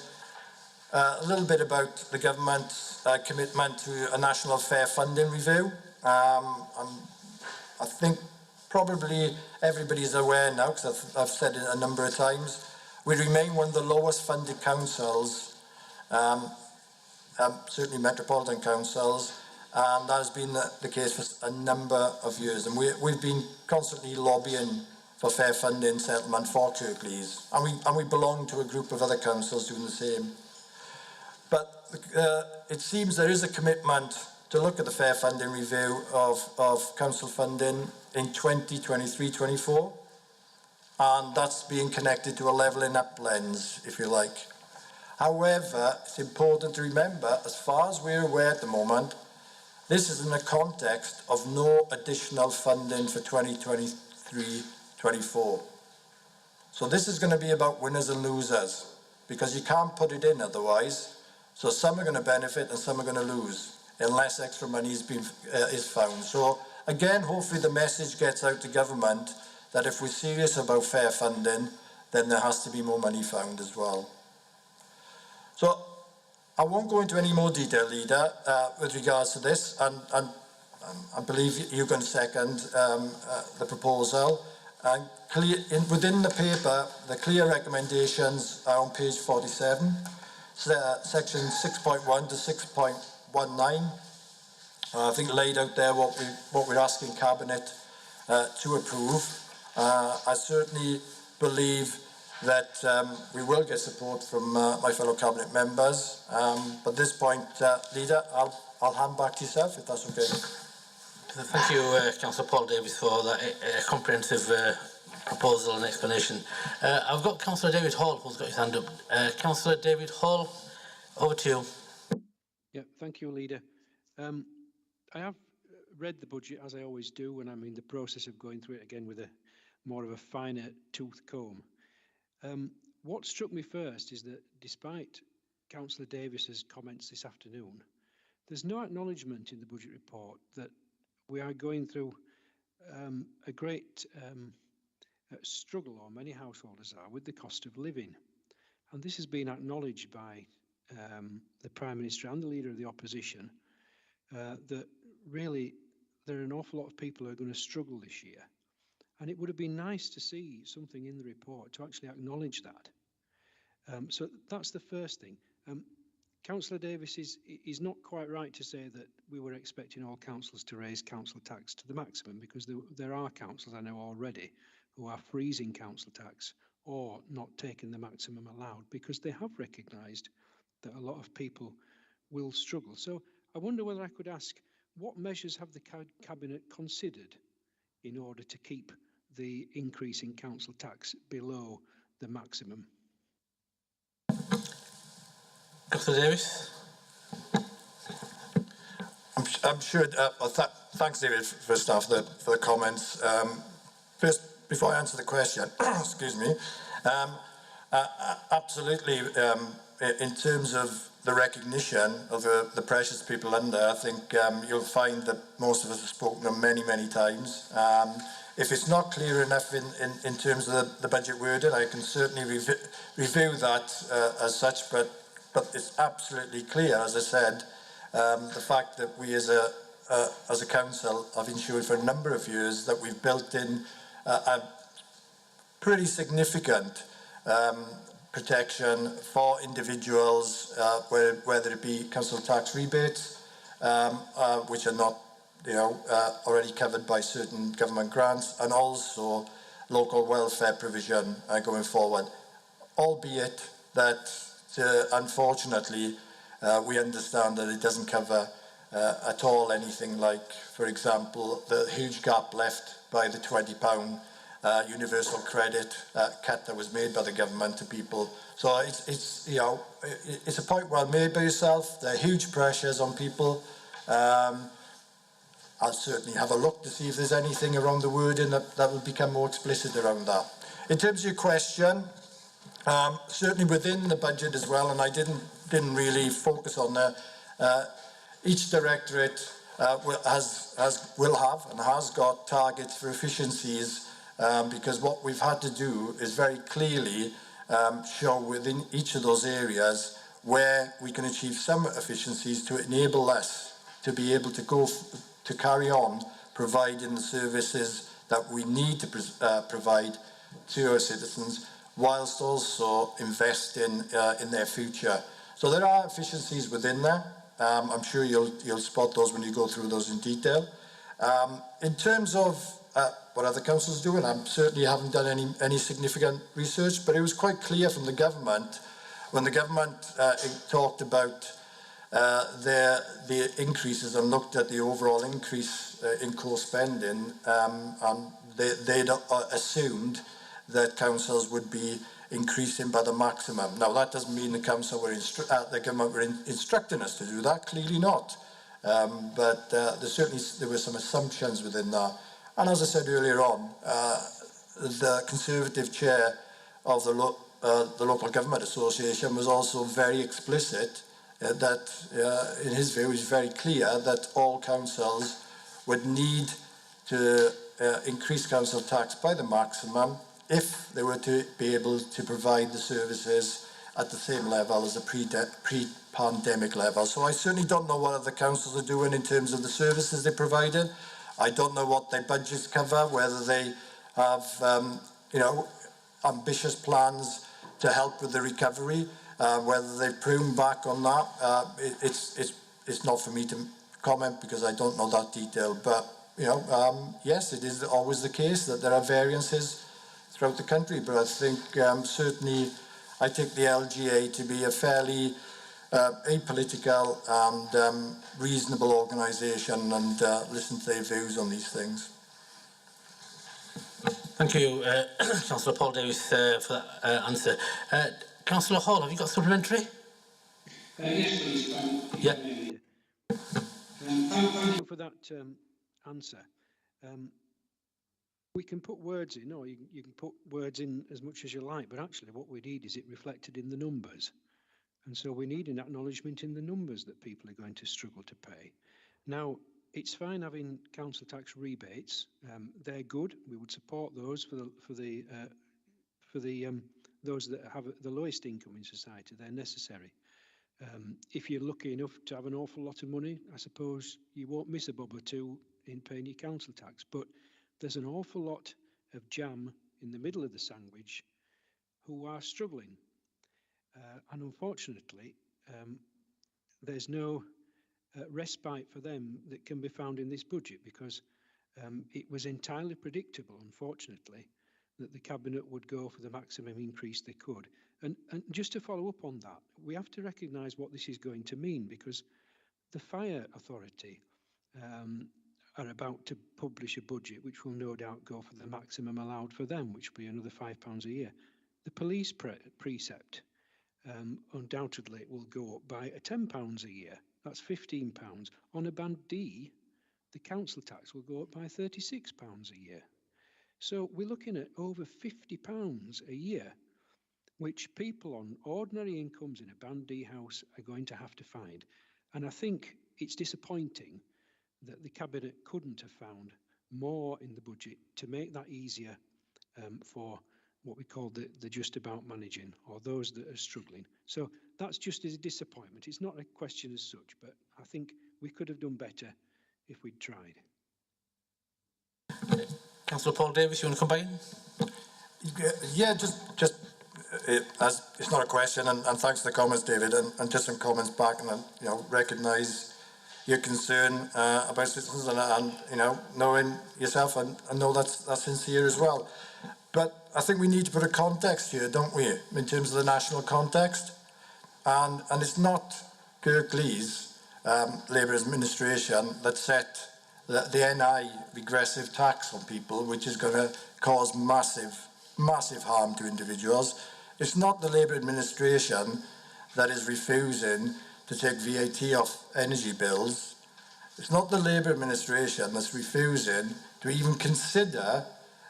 S6: a little bit about the government's commitment to a national fair funding review. I think probably everybody's aware now, because I've said it a number of times, we remain one of the lowest funded councils, certainly metropolitan councils, and that has been the case for a number of years. And we've been constantly lobbying for fair funding settlement for Kirklees, and we belong to a group of other councils doing the same. But it seems there is a commitment to look at the fair funding review of council funding in 2023-24, and that's being connected to a levelling up lens, if you like. However, it's important to remember, as far as we're aware at the moment, this is in the context of no additional funding for 2023-24. So this is going to be about winners and losers, because you can't put it in otherwise. So some are going to benefit and some are going to lose, unless extra money is found. So again, hopefully the message gets out to government that if we're serious about fair funding, then there has to be more money found as well. So I won't go into any more detail, Leader, with regards to this, and I believe you're going to second the proposal. And within the paper, the clear recommendations are on page 47, section 6.1 to 6.19. I think laid out there what we're asking Cabinet to approve. I certainly believe that we will get support from my fellow Cabinet members. But at this point, Leader, I'll hand back to yourself, if that's okay.
S1: Thank you, Councillor Paul Davies, for that comprehensive proposal and explanation. I've got Councillor David Hall, who's got his hand up. Councillor David Hall, over to you.
S11: Yeah, thank you, Leader. I have read the budget, as I always do, and I'm in the process of going through it again with more of a finer tooth comb. What struck me first is that despite Councillor Davis's comments this afternoon, there's no acknowledgement in the budget report that we are going through a great struggle, or many householders are, with the cost of living. And this has been acknowledged by the Prime Minister and the Leader of the Opposition, that really there are an awful lot of people who are going to struggle this year. And it would have been nice to see something in the report to actually acknowledge that. So that's the first thing. Councillor Davis is not quite right to say that we were expecting all councils to raise council tax to the maximum, because there are councils I know already who are freezing council tax or not taking the maximum allowed, because they have recognised that a lot of people will struggle. So I wonder whether I could ask, what measures have the Cabinet considered in order to keep the increase in council tax below the maximum?
S1: Councillor Davis.
S6: I'm sure. Thanks, David, first off for the comments. First, before I answer the question, excuse me. Absolutely. In terms of the recognition of the precious people under, I think you'll find that most of us have spoken them many, many times. If it's not clear enough in terms of the budget wording, I can certainly review that as such, but it's absolutely clear, as I said, the fact that we as a council have ensured for a number of years that we've built in a pretty significant protection for individuals, whether it be council tax rebates, which are not already covered by certain government grants, and also local welfare provision going forward, albeit that unfortunately we understand that it doesn't cover at all anything like, for example, the huge gap left by the £20 universal credit cut that was made by the government to people. So it's you know, it's a point well made by yourself. There are huge pressures on people. I'll certainly have a look to see if there's anything around the wording that will become more explicit around that. In terms of your question, certainly within the budget as well, and I didn't really focus on that. Each directorate will have and has got targets for efficiencies, because what we've had to do is very clearly show within each of those areas where we can achieve some efficiencies to enable us to be able to carry on providing the services that we need to provide to our citizens, whilst also investing in their future. So there are efficiencies within there. I'm sure you'll spot those when you go through those in detail. In terms of what other councils do, and I certainly haven't done any significant research, but it was quite clear from the government when the government talked about the increases and looked at the overall increase in core spending, and they'd assumed that councils would be increasing by the maximum. Now that doesn't mean the government were instructing us to do that, clearly not. But there were some assumptions within that. And as I said earlier on, the Conservative chair of the Local Government Association was also very explicit that, in his view, is very clear that all councils would need to increase council tax by the maximum if they were to be able to provide the services at the same level as the pre-pandemic level. So I certainly don't know what other councils are doing in terms of the services they're providing. I don't know what their budgets cover, whether they have, ambitious plans to help with the recovery, whether they prune back on that. It's not for me to comment because I don't know that detail. But yes, it is always the case that there are variances throughout the country. But I think certainly I take the LGA to be a fairly apolitical and reasonable organisation, and listen to their views on these things.
S1: Thank you, Councillor Paul Davies, for that answer. Councillor Hall, have you got supplementary?
S5: Yes, please.
S1: Yeah.
S11: Thank you for that answer. We can put words in, or you can put words in as much as you like, but actually what we need is it reflected in the numbers. And so we need an acknowledgement in the numbers that people are going to struggle to pay. Now, it's fine having council tax rebates. They're good. We would support those for those that have the lowest income in society. They're necessary. If you're lucky enough to have an awful lot of money, I suppose you won't miss a bob or two in paying your council tax. But there's an awful lot of jam in the middle of the sandwich who are struggling. And unfortunately, there's no respite for them that can be found in this budget, because it was entirely predictable, unfortunately, that the Cabinet would go for the maximum increase they could. And just to follow up on that, we have to recognise what this is going to mean, because the Fire Authority are about to publish a budget which will no doubt go for the maximum allowed for them, which will be another £5 a year. The police precept undoubtedly will go up by £10 a year. That's £15. On a band D, the council tax will go up by £36 a year. So we're looking at over £50 a year, which people on ordinary incomes in a band D house are going to have to find. And I think it's disappointing that the Cabinet couldn't have found more in the budget to make that easier for what we call the just about managing, or those that are struggling. So that's just as a disappointment. It's not a question as such, but I think we could have done better if we'd tried.
S1: Councillor Paul Davies, you want to come back in?
S6: Yeah, just as it's not a question, and thanks for the comments, David, and just some comments back, and recognise your concern about citizens, and knowing yourself, and know that's sincere as well. But I think we need to put a context here, don't we, in terms of the national context, and it's not Kirklees Labour administration that set the NI regressive tax on people, which is going to cause massive harm to individuals. It's not the Labour administration that is refusing to take VAT off energy bills. It's not the Labour administration that's refusing to even consider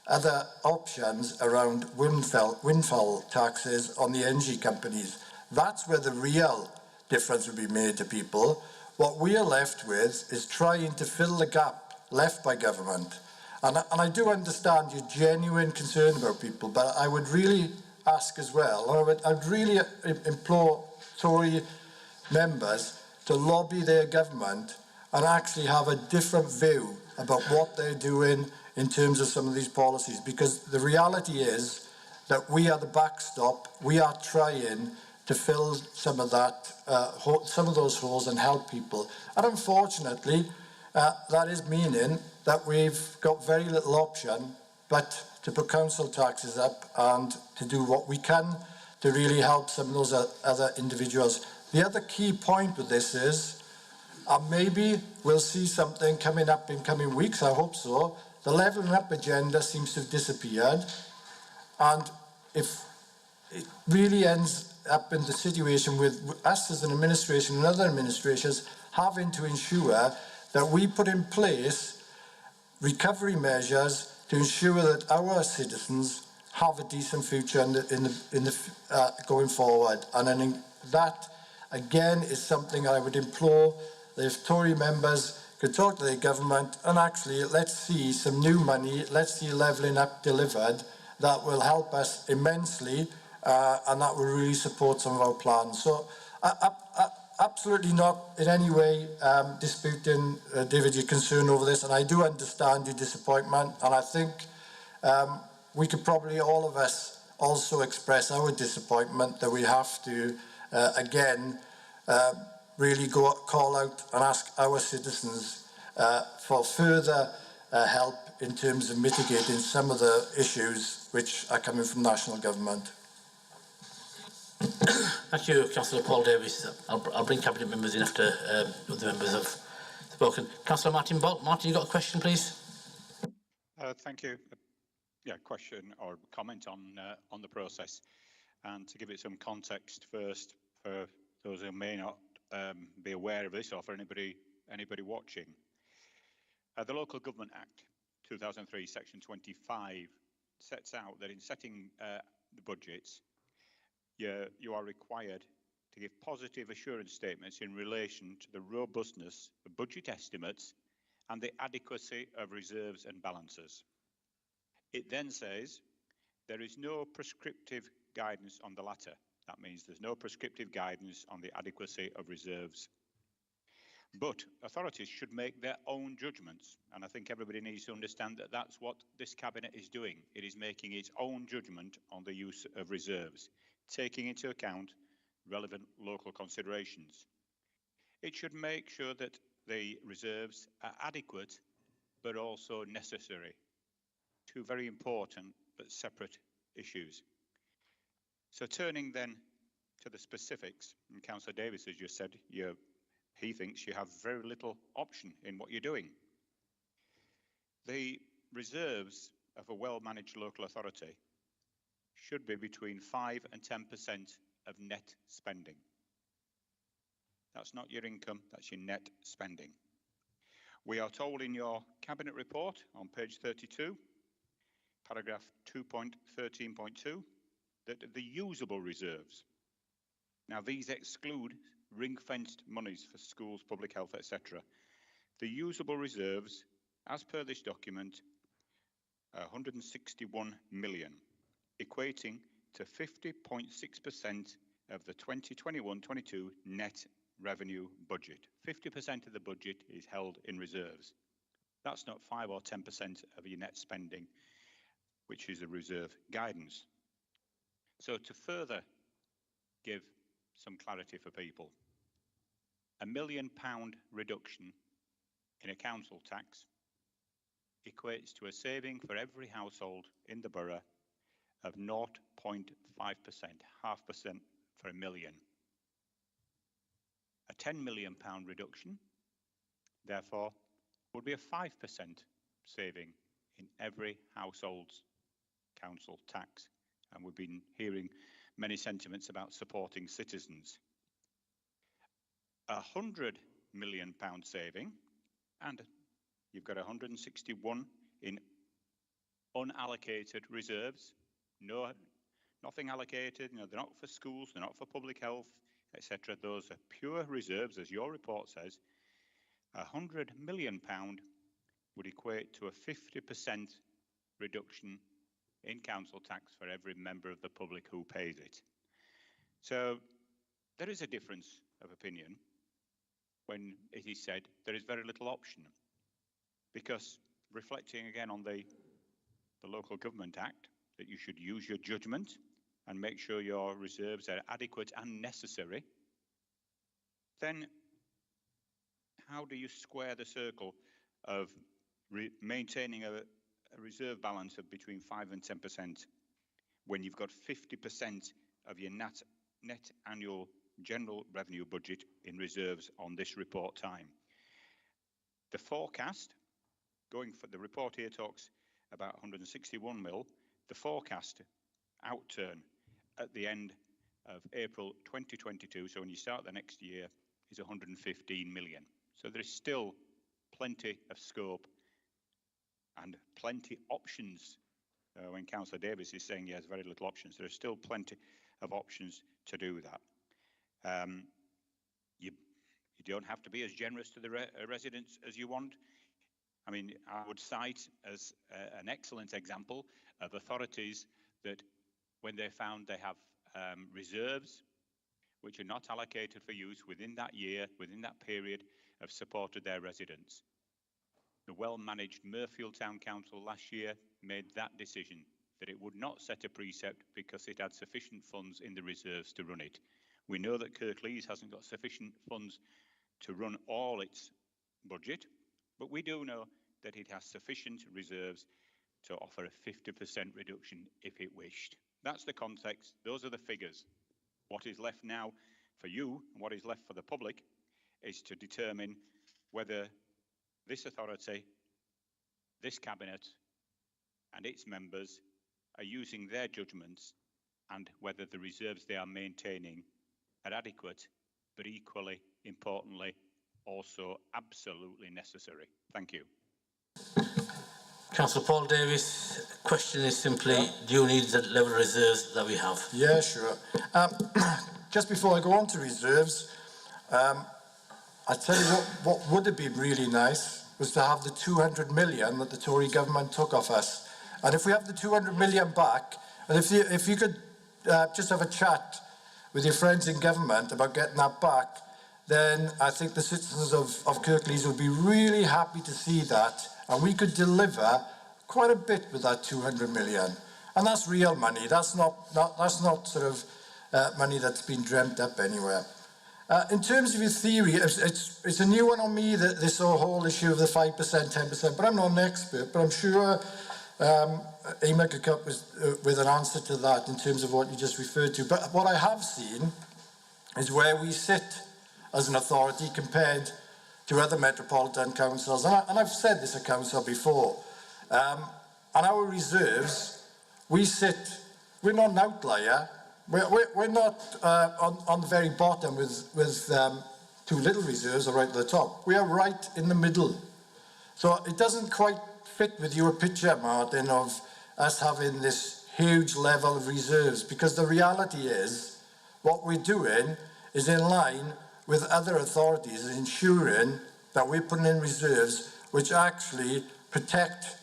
S6: other options around windfall taxes on the energy companies. That's where the real difference would be made to people. What we are left with is trying to fill the gap left by government. And I do understand your genuine concern about people, but I would really ask as well, I'd really implore Tory members to lobby their government and actually have a different view about what they're doing in terms of some of these policies, because the reality is that we are the backstop. We are trying to fill some of that, some of those holes and help people. And unfortunately, that is meaning that we've got very little option but to put council taxes up and to do what we can to really help some of those other individuals. The other key point with this is, and maybe we'll see something coming up in coming weeks, I hope so, the levelling up agenda seems to have disappeared, and if it really ends up in the situation with us as an administration and other administrations having to ensure that we put in place recovery measures to ensure that our citizens have a decent future going forward. And I think that, again, is something I would implore that if Tory members could talk to their government and actually let's see some new money, let's see levelling up delivered, that will help us immensely and that will really support some of our plans. So absolutely not in any way disputing, David, your concern over this, and I do understand your disappointment, and I think we could probably all of us also express our disappointment that we have to, again, really call out and ask our citizens for further help in terms of mitigating some of the issues which are coming from national government.
S1: Thank you, Councillor Paul Davies. I'll bring Cabinet members in after the members have spoken. Councillor Martin Bolt. Martin, you got a question, please?
S4: Thank you. Yeah, question or comment on the process, and to give it some context first for those who may not be aware of this, or for anybody watching. The Local Government Act 2003, Section 25, sets out that in setting the budgets, you are required to give positive assurance statements in relation to the robustness of budget estimates and the adequacy of reserves and balances. It then says there is no prescriptive guidance on the latter. That means there's no prescriptive guidance on the adequacy of reserves. But authorities should make their own judgments, and I think everybody needs to understand that that's what this Cabinet is doing. It is making its own judgment on the use of reserves, taking into account relevant local considerations. It should make sure that the reserves are adequate but also necessary. Two very important but separate issues. So turning then to the specifics, and Councillor Davies has just said he thinks you have very little option in what you're doing. The reserves of a well-managed local authority should be between 5 and 10% of net spending. That's not your income, that's your net spending. We are told in your Cabinet report on page 32, paragraph 2.13.2, that the usable reserves, now these exclude ring-fenced monies for schools, public health, etc. The usable reserves, as per this document, are 161 million, equating to 50.6% of the 2021-22 net revenue budget. 50% of the budget is held in reserves. That's not 5 or 10% of your net spending, which is the reserve guidance. So to further give some clarity for people, £1 million reduction in a council tax equates to a saving for every household in the borough of 0.5%, 0.5% for £1 million. A £10 million reduction, therefore, would be a 5% saving in every household's council tax. And we've been hearing many sentiments about supporting citizens. £100 million saving, and you've got 161 in unallocated reserves. Nothing allocated, they're not for schools, they're not for public health, etc. Those are pure reserves, as your report says. £100 million would equate to a 50% reduction in council tax for every member of the public who pays it. So there is a difference of opinion when it is said there is very little option, because reflecting again on the Local Government Act, that you should use your judgment and make sure your reserves are adequate and necessary, then how do you square the circle of maintaining a reserve balance of between 5 and 10% when you've got 50% of your net annual general revenue budget in reserves on this report time? The forecast, going for the report here talks about 161 mil, the forecast outturn at the end of April 2022, so when you start the next year, is 115 million. So there is still plenty of scope and plenty options. When Councillor Davis is saying he has very little options, there are still plenty of options to do that. You don't have to be as generous to the residents as you want. I mean, I would cite as an excellent example of authorities that when they found they have reserves which are not allocated for use within that year, within that period, have supported their residents. The well-managed Mirfield Town Council last year made that decision, that it would not set a precept because it had sufficient funds in the reserves to run it. We know that Kirklees hasn't got sufficient funds to run all its budget, but we do know that it has sufficient reserves to offer a 50% reduction if it wished. That's the context, those are the figures. What is left now for you, and what is left for the public, is to determine whether this authority, this cabinet, and its members are using their judgments, and whether the reserves they are maintaining are adequate, but equally importantly, also absolutely necessary. Thank you.
S1: Councillor Paul Davis, question is simply, do you need the level of reserves that we have?
S6: Yeah, sure. Just before I go on to reserves, I tell you what would have been really nice was to have the 200 million that the Tory government took off us. And if we have the 200 million back, and if you could just have a chat with your friends in government about getting that back, then I think the citizens of Kirklees would be really happy to see that, and we could deliver quite a bit with that 200 million. And that's real money. That's not sort of money that's been dreamt up anywhere. In terms of your theory, it's a new one on me, this whole issue of the 5%, 10%, but I'm not an expert, but I'm sure Emma could come up with an answer to that in terms of what you just referred to. But what I have seen is where we sit as an authority compared to other metropolitan councils. And I've said this at council before. On our reserves, we're not an outlier. We're not on the very bottom with too little reserves or right at the top. We are right in the middle. So it doesn't quite fit with your picture, Martin, of us having this huge level of reserves, because the reality is what we're doing is in line with other authorities, ensuring that we're putting in reserves which actually protect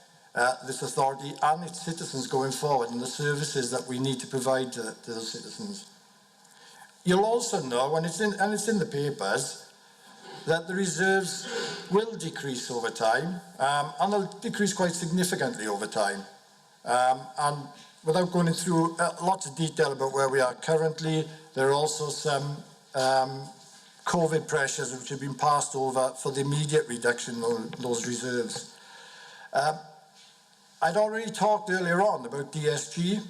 S6: this authority and its citizens going forward, and the services that we need to provide to those citizens. You'll also know, and it's in the papers, that the reserves will decrease over time, and they'll decrease quite significantly over time. And without going through lots of detail about where we are currently, there are also some COVID pressures which have been passed over for the immediate reduction of those reserves. I'd already talked earlier on about DSG,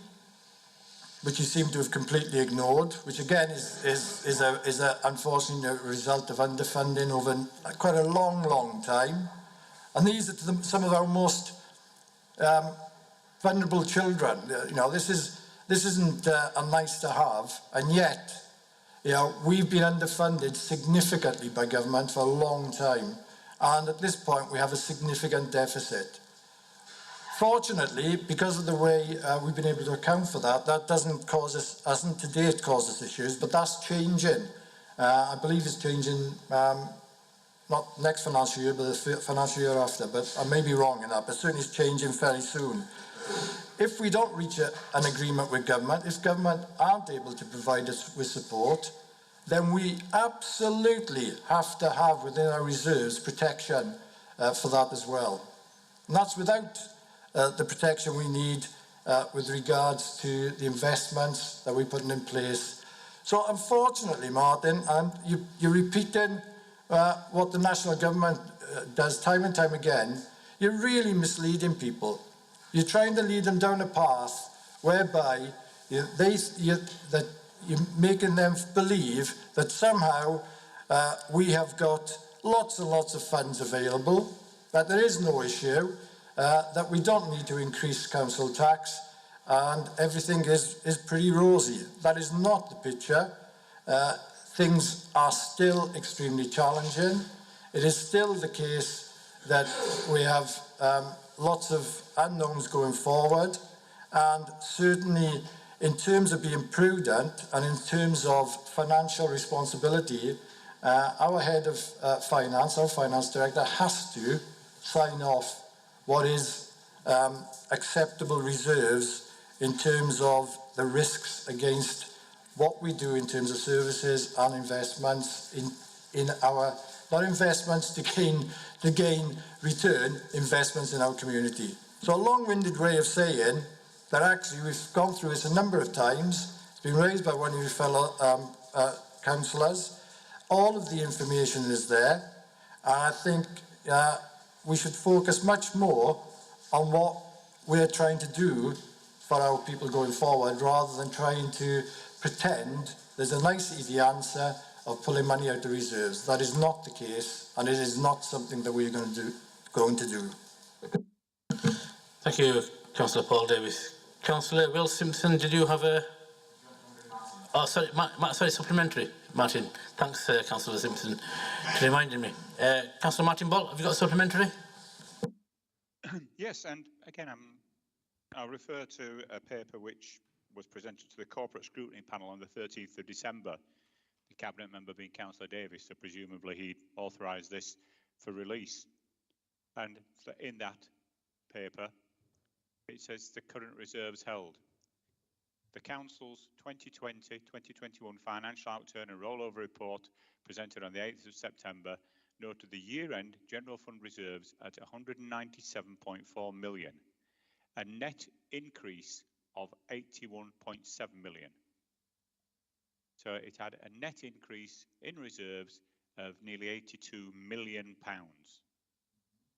S6: which you seem to have completely ignored, which again is an unfortunate result of underfunding over quite a long time. And these are to some of our most vulnerable children. You know, this isn't a nice to have, and yet, you know, we've been underfunded significantly by government for a long time, and at this point we have a significant deficit. Fortunately, because of the way we've been able to account for that, that doesn't cause us, hasn't to date caused us issues, but that's changing. I believe it's changing, not next financial year, but the financial year after, but I may be wrong in that, but certainly it's changing fairly soon. If we don't reach an agreement with government, if government aren't able to provide us with support, then we absolutely have to have within our reserves protection for that as well. And that's without the protection we need with regards to the investments that we're putting in place. So unfortunately, Martin, and you're repeating what the national government does time and time again, you're really misleading people. You're trying to lead them down a path whereby you're making them believe that somehow we have got lots and lots of funds available, that there is no issue, that we don't need to increase council tax, and everything is pretty rosy. That is not the picture. Things are still extremely challenging. It is still the case that we have lots of unknowns going forward, and certainly in terms of being prudent and in terms of financial responsibility, our head of finance, our finance director, has to sign off what is acceptable reserves in terms of the risks against what we do in terms of services and investments in our, not investments to gain return, investments in our community. So a long-winded way of saying that actually we've gone through this a number of times. It's been raised by one of your fellow councillors. All of the information is there, and I think we should focus much more on what we're trying to do for our people going forward, rather than trying to pretend there's a nice easy answer of pulling money out of reserves. That is not the case, and it is not something that we're going to do.
S1: Thank you, Councillor Paul Davis. Councillor Will Simpson, did you have a... Oh, sorry, sorry, supplementary, Martin. Thanks, Councillor Simpson, for reminding me. Councillor Martin Ball, have you got a supplementary?
S4: Yes, and again, I'll refer to a paper which was presented to the Corporate Scrutiny Panel on the 13th of December, the Cabinet member being Councillor Davis, so presumably he authorised this for release. And so in that paper, it says the current reserves held. The Council's 2020-2021 financial outturn and rollover report presented on the 8th of September noted the year-end general fund reserves at 197.4 million, a net increase of 81.7 million. So it had a net increase in reserves of nearly 82 million pounds.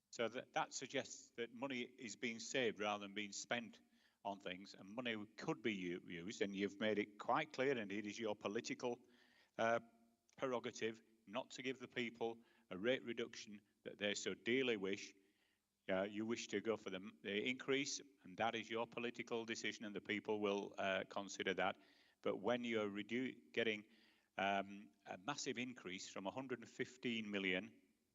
S4: So that suggests that money is being saved rather than being spent on things, and money could be used, and you've made it quite clear, and it is your political prerogative not to give the people a rate reduction that they so dearly wish. You wish to go for the increase, and that is your political decision, and the people will consider that. But when you're getting a massive increase from 115 million,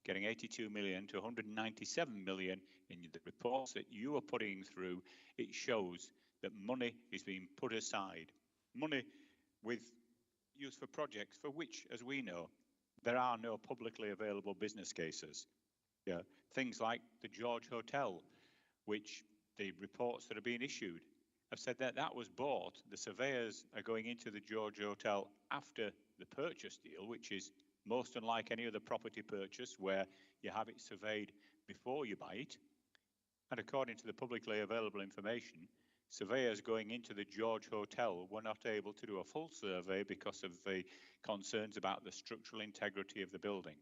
S4: getting 82 million to 197 million in the reports that you are putting through, it shows that money is being put aside. Money used for projects for which, as we know, there are no publicly available business cases. Yeah, things like the George Hotel, which the reports that are being issued have said that that was bought. The surveyors are going into the George Hotel after the purchase deal, which is most unlike any other property purchase where you have it surveyed before you buy it. And according to the publicly available information, surveyors going into the George Hotel were not able to do a full survey because of the concerns about the structural integrity of the building.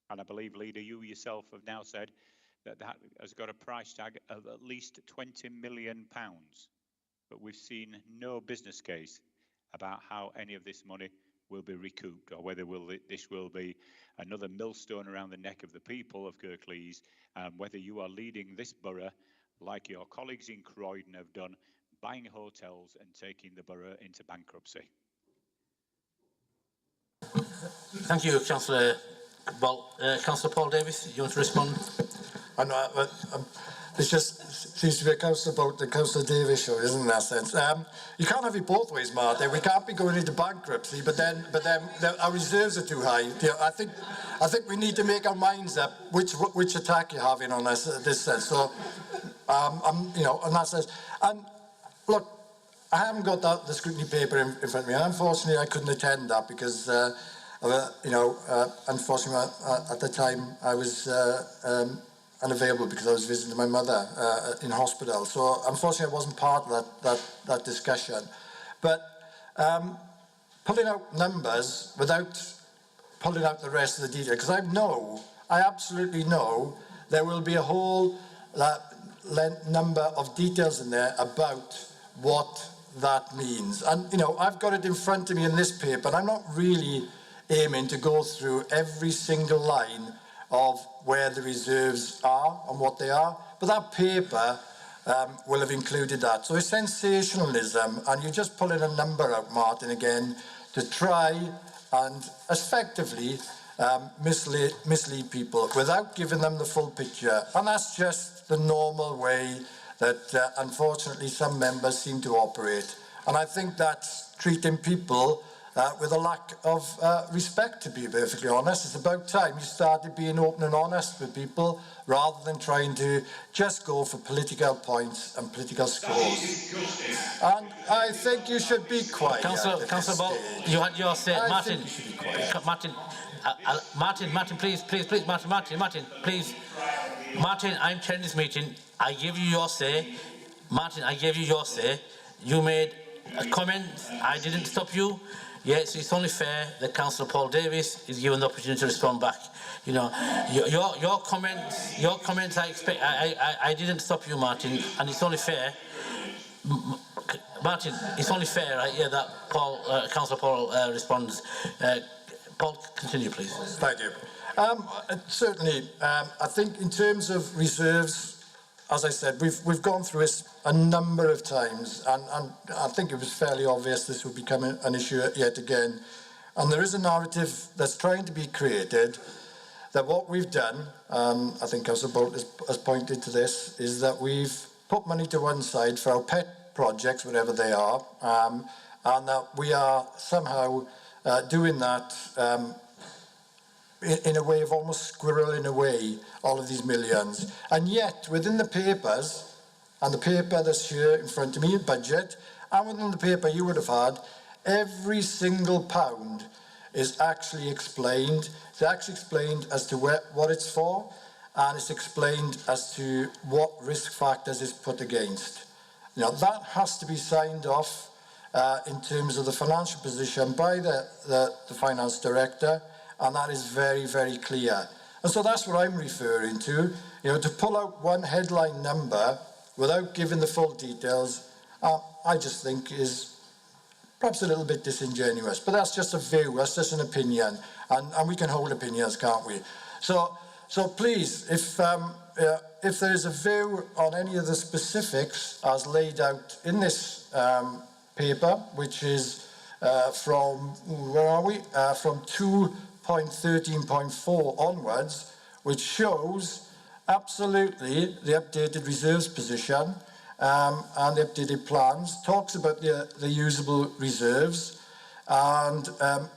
S4: And I believe, Leader, you yourself have now said that that has got a price tag of at least £20 million. But we've seen no business case about how any of this money will be recouped, or whether this will be another millstone around the neck of the people of Kirklees, and whether you are leading this borough like your colleagues in Croydon have done, buying hotels and taking the borough into bankruptcy.
S1: Thank you, Councillor. Well, Councillor Paul Davis, you want to respond?
S6: I know, it just seems to be a council about the Councillor Davis show, isn't it, in that sense? You can't have it both ways, Martin. We can't be going into bankruptcy, but then our reserves are too high. You know, I think we need to make our minds up which attack you're having on us in this sense. So, you know, in that sense. And look, I haven't got the scrutiny paper in front of me, and unfortunately I couldn't attend that because, you know, unfortunately at the time I was unavailable because I was visiting my mother in hospital. So unfortunately I wasn't part of that discussion. But pulling out numbers without pulling out the rest of the detail, because I absolutely know there will be a whole number of details in there about what that means. And, you know, I've got it in front of me in this paper, and I'm not really aiming to go through every single line of where the reserves are and what they are, but that paper will have included that. So it's sensationalism, and you're just pulling a number out, Martin, again, to try and effectively mislead people without giving them the full picture. And that's just the normal way that unfortunately some members seem to operate. And I think that's treating people with a lack of respect, to be perfectly honest. It's about time you started being open and honest with people rather than trying to just go for political points and political scores. And I think you should be quiet.
S1: Councillor Ball, you had your say. Martin, Martin, please, Martin, please. Martin, I'm chairing this meeting. I give you your say. Martin, I gave you your say. You made a comment. I didn't stop you. Yes, it's only fair that Councillor Paul Davis is given the opportunity to respond back. You know, your comments. I expect. I didn't stop you, Martin, and it's only fair. Martin, it's only fair, right? Yeah, that Councillor Paul responds. Paul, continue, please.
S6: Thank you. Certainly, I think in terms of reserves, as I said, we've gone through this a number of times, and I think it was fairly obvious this would become an issue yet again. And there is a narrative that's trying to be created that what we've done, I think Councillor Bolt has pointed to this, is that we've put money to one side for our pet projects, whatever they are, and that we are somehow doing that in a way of almost squirreling away all of these millions. And yet, within the papers, and the paper that's here in front of me, budget, and within the paper you would have had, every single pound is actually explained. It's actually explained as to what it's for, and it's explained as to what risk factors it's put against. Now, that has to be signed off in terms of the financial position by the finance director, and that is very, very clear. And so that's what I'm referring to. You know, to pull out one headline number without giving the full details, I just think is perhaps a little bit disingenuous. But that's just a view, that's just an opinion, and we can hold opinions, can't we? So please, if there is a view on any of the specifics as laid out in this paper, which is from, where are we? From 2.13.4 onwards, which shows absolutely the updated reserves position and the updated plans, talks about the usable reserves and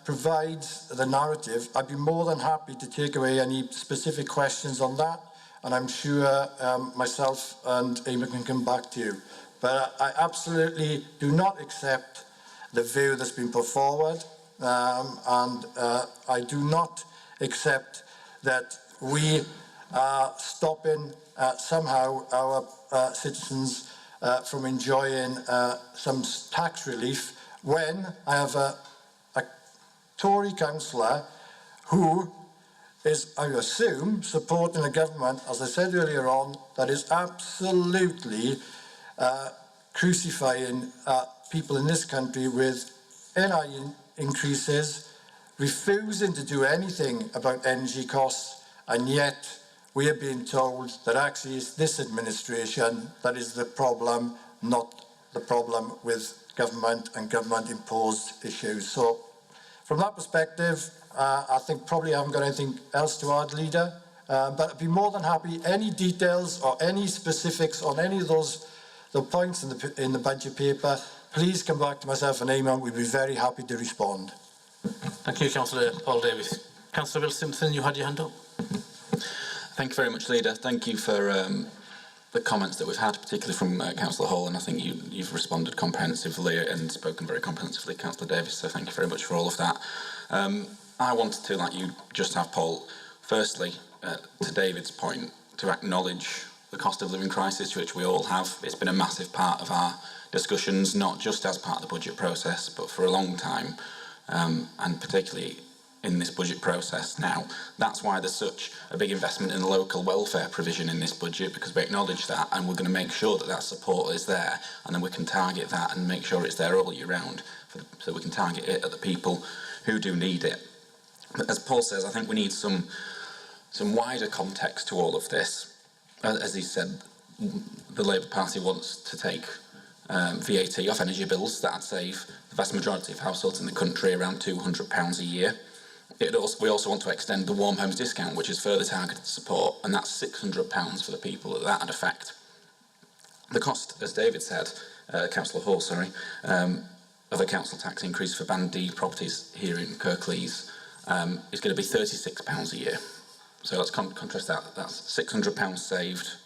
S6: provides the narrative. I'd be more than happy to take away any specific questions on that, and I'm sure myself and Eamon can come back to you. But I absolutely do not accept the view that's been put forward, and I do not accept that we are stopping somehow our citizens from enjoying some tax relief when I have a Tory councillor who is, I assume, supporting a government, as I said earlier on, that is absolutely crucifying people in this country with NI increases, refusing to do anything about energy costs, and yet we are being told that actually it's this administration that is the problem, not the problem with government and government-imposed issues. So from that perspective, I think probably I haven't got anything else to add, Leader, but I'd be more than happy, any details or any specifics on any of the points in the budget paper, please come back to myself and Eamon. We'd be very happy to respond.
S1: Thank you, Councillor Paul Davies. Councillor Will Simpson, you had your hand up.
S3: Thank you very much, Leader. Thank you for the comments that we've had, particularly from Councillor Hall, and I think you've responded comprehensively and spoken very comprehensively, Councillor Davies, so thank you very much for all of that. I wanted to, like you, just have Paul, firstly, to David's point, to acknowledge the cost of living crisis, which we all have. It's been a massive part of our discussions, not just as part of the budget process, but for a long time, and particularly in this budget process now. That's why there's such a big investment in the local welfare provision in this budget, because we acknowledge that, and we're going to make sure that that support is there, and then we can target that and make sure it's there all year round, so we can target it at the people who do need it. But as Paul says, I think we need some wider context to all of this. As he said, the Labour Party wants to take VAT off energy bills. That'd save the vast majority of households in the country around £200 a year. We also want to extend the Warm Homes discount, which is further targeted support, and that's £600 for the people that would affect. The cost, as David said, Councillor Hall, sorry, of a council tax increase for Band D properties here in Kirklees is going to be £36 a year. So let's contrast that. That's £600 saved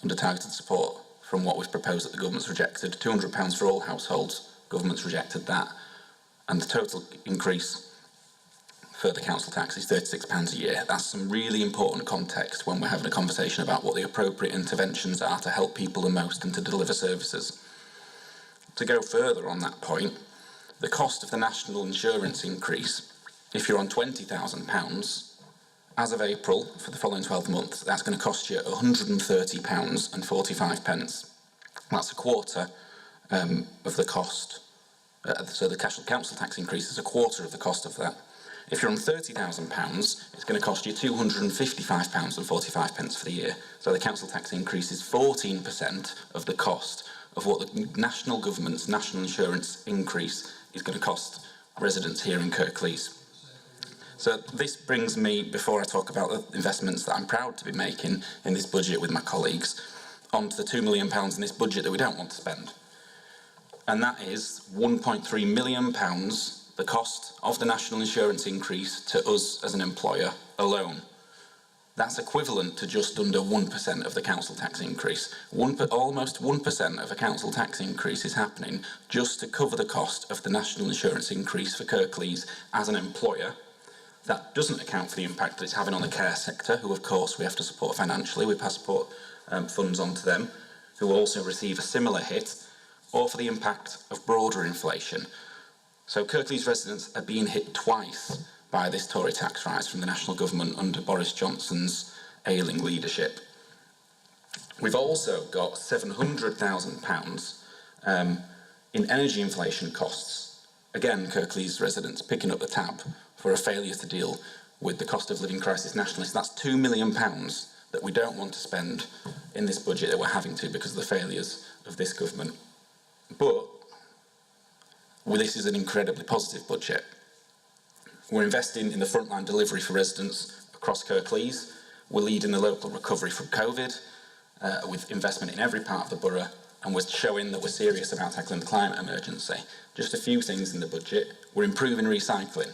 S3: under targeted support from what we've proposed that the government's rejected. £200 for all households, government's rejected that. And the total increase for the council tax is £36 a year. That's some really important context when we're having a conversation about what the appropriate interventions are to help people the most and to deliver services. To go further on that point, the cost of the national insurance increase, if you're on £20,000, as of April, for the following 12 months, that's going to cost you £130.45. That's a quarter of the cost. So the council tax increase is a quarter of the cost of that. If you're on £30,000, it's going to cost you £255.45 for the year. So the council tax increase is 14% of the cost of what the national government's national insurance increase is going to cost residents here in Kirklees. So this brings me, before I talk about the investments that I'm proud to be making in this budget with my colleagues, onto the £2 million in this budget that we don't want to spend. And that is £1.3 million, the cost of the national insurance increase to us as an employer alone. That's equivalent to just under 1% of the council tax increase. Almost 1% of a council tax increase is happening just to cover the cost of the national insurance increase for Kirklees as an employer. That doesn't account for the impact that it's having on the care sector, who of course we have to support financially. We pass support funds on to them, who will also receive a similar hit, or for the impact of broader inflation. So Kirklees residents are being hit twice by this Tory tax rise from the national government under Boris Johnson's ailing leadership. We've also got £700,000 in energy inflation costs. Again, Kirklees residents picking up the tab for a failure to deal with the cost of living crisis nationally. So that's £2 million that we don't want to spend in this budget that we're having to because of the failures of this government. But this is an incredibly positive budget. We're investing in the frontline delivery for residents across Kirklees. We're leading the local recovery from COVID with investment in every part of the borough, and we're showing that we're serious about tackling the climate emergency. Just a few things in the budget. We're improving recycling.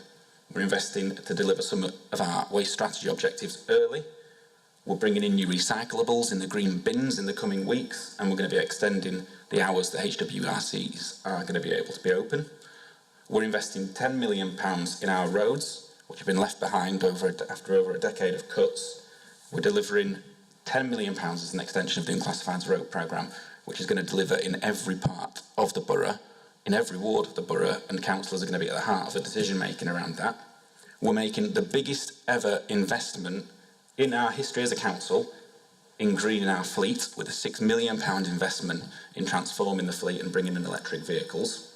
S3: We're investing to deliver some of our waste strategy objectives early. We're bringing in new recyclables in the green bins in the coming weeks, and we're going to be extending the hours that HWRCs are going to be able to be open. We're investing £10 million in our roads, which have been left behind after over a decade of cuts. We're delivering £10 million as an extension of the Unclassified Road Programme, which is going to deliver in every part of the borough, in every ward of the borough, and councillors are going to be at the heart of the decision making around that. We're making the biggest ever investment in our history as a council in greening our fleet, with a £6 million investment in transforming the fleet and bringing in electric vehicles.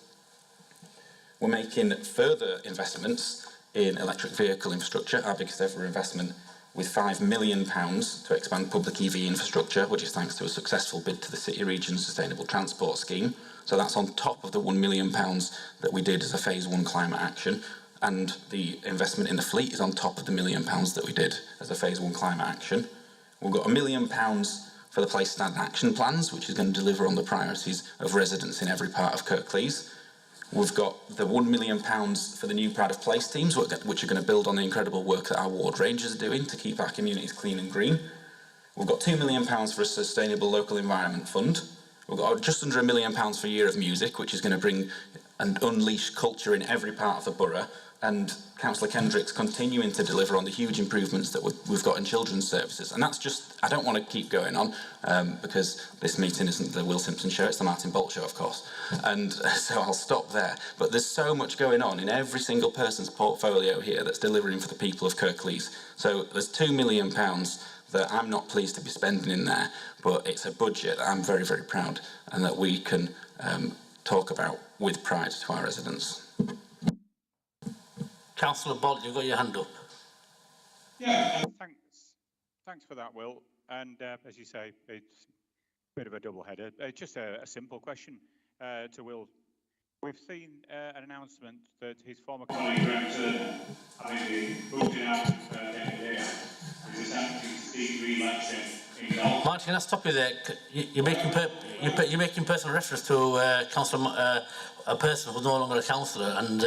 S3: We're making further investments in electric vehicle infrastructure, our biggest ever investment, with £5 million to expand public EV infrastructure, which is thanks to a successful bid to the City Region Sustainable Transport Scheme. So that's on top of the £1 million that we did as a phase 1 climate action. And the investment in the fleet is on top of the £1 million that we did as a phase 1 climate action. We've got £1 million for the place stand action plans, which is going to deliver on the priorities of residents in every part of Kirklees. We've got the £1 million for the new Pride of Place teams, which are going to build on the incredible work that our ward rangers are doing to keep our communities clean and green. We've got £2 million for a sustainable local environment fund. We've got just under £1 million for a year of music, which is going to bring and unleash culture in every part of the borough. And Councillor Kendrick's continuing to deliver on the huge improvements that we've got in children's services. And that's just, I don't want to keep going on because this meeting isn't the Will Simpson show, it's the Martin Bolt show, of course. And so I'll stop there. But there's so much going on in every single person's portfolio here that's delivering for the people of Kirklees. So there's £2 million that I'm not pleased to be spending in there, but it's a budget that I'm very, very proud and that we can talk about with pride to our residents.
S1: Councillor Bolt, you've got your hand up.
S4: Yeah, thanks for that, Will. And as you say, it's a bit of a double header. Just a simple question to Will. We've seen an announcement that his former colleague, having been voted out of Deputy, is attempting to seek re-election in Golf.
S1: Martin, can I stop you there? You're making personal reference to a person who's no longer a councillor, and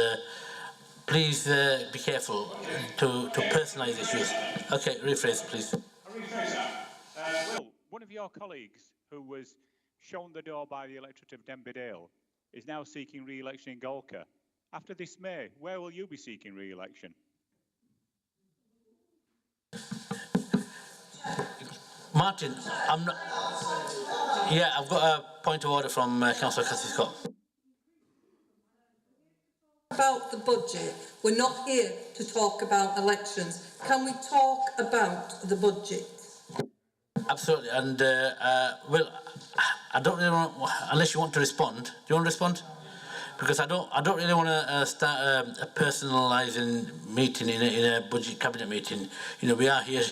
S1: please be careful to personalise issues. Okay, rephrase, please.
S4: I'll rephrase that. Will, one of your colleagues who was shown the door by the electorate of Denbigh is now seeking re-election in Golka. After this May, where will you be seeking re-election?
S1: Martin, I'm not... Yeah, I've got a point of order from Councillor Cathy Scott.
S12: About the budget. We're not here to talk about elections. Can we talk about the budget?
S1: Absolutely, and well, I don't really want, unless you want to respond. Do you want to respond? Because I don't really want to start a personalising meeting in a budget cabinet meeting. You know, we are here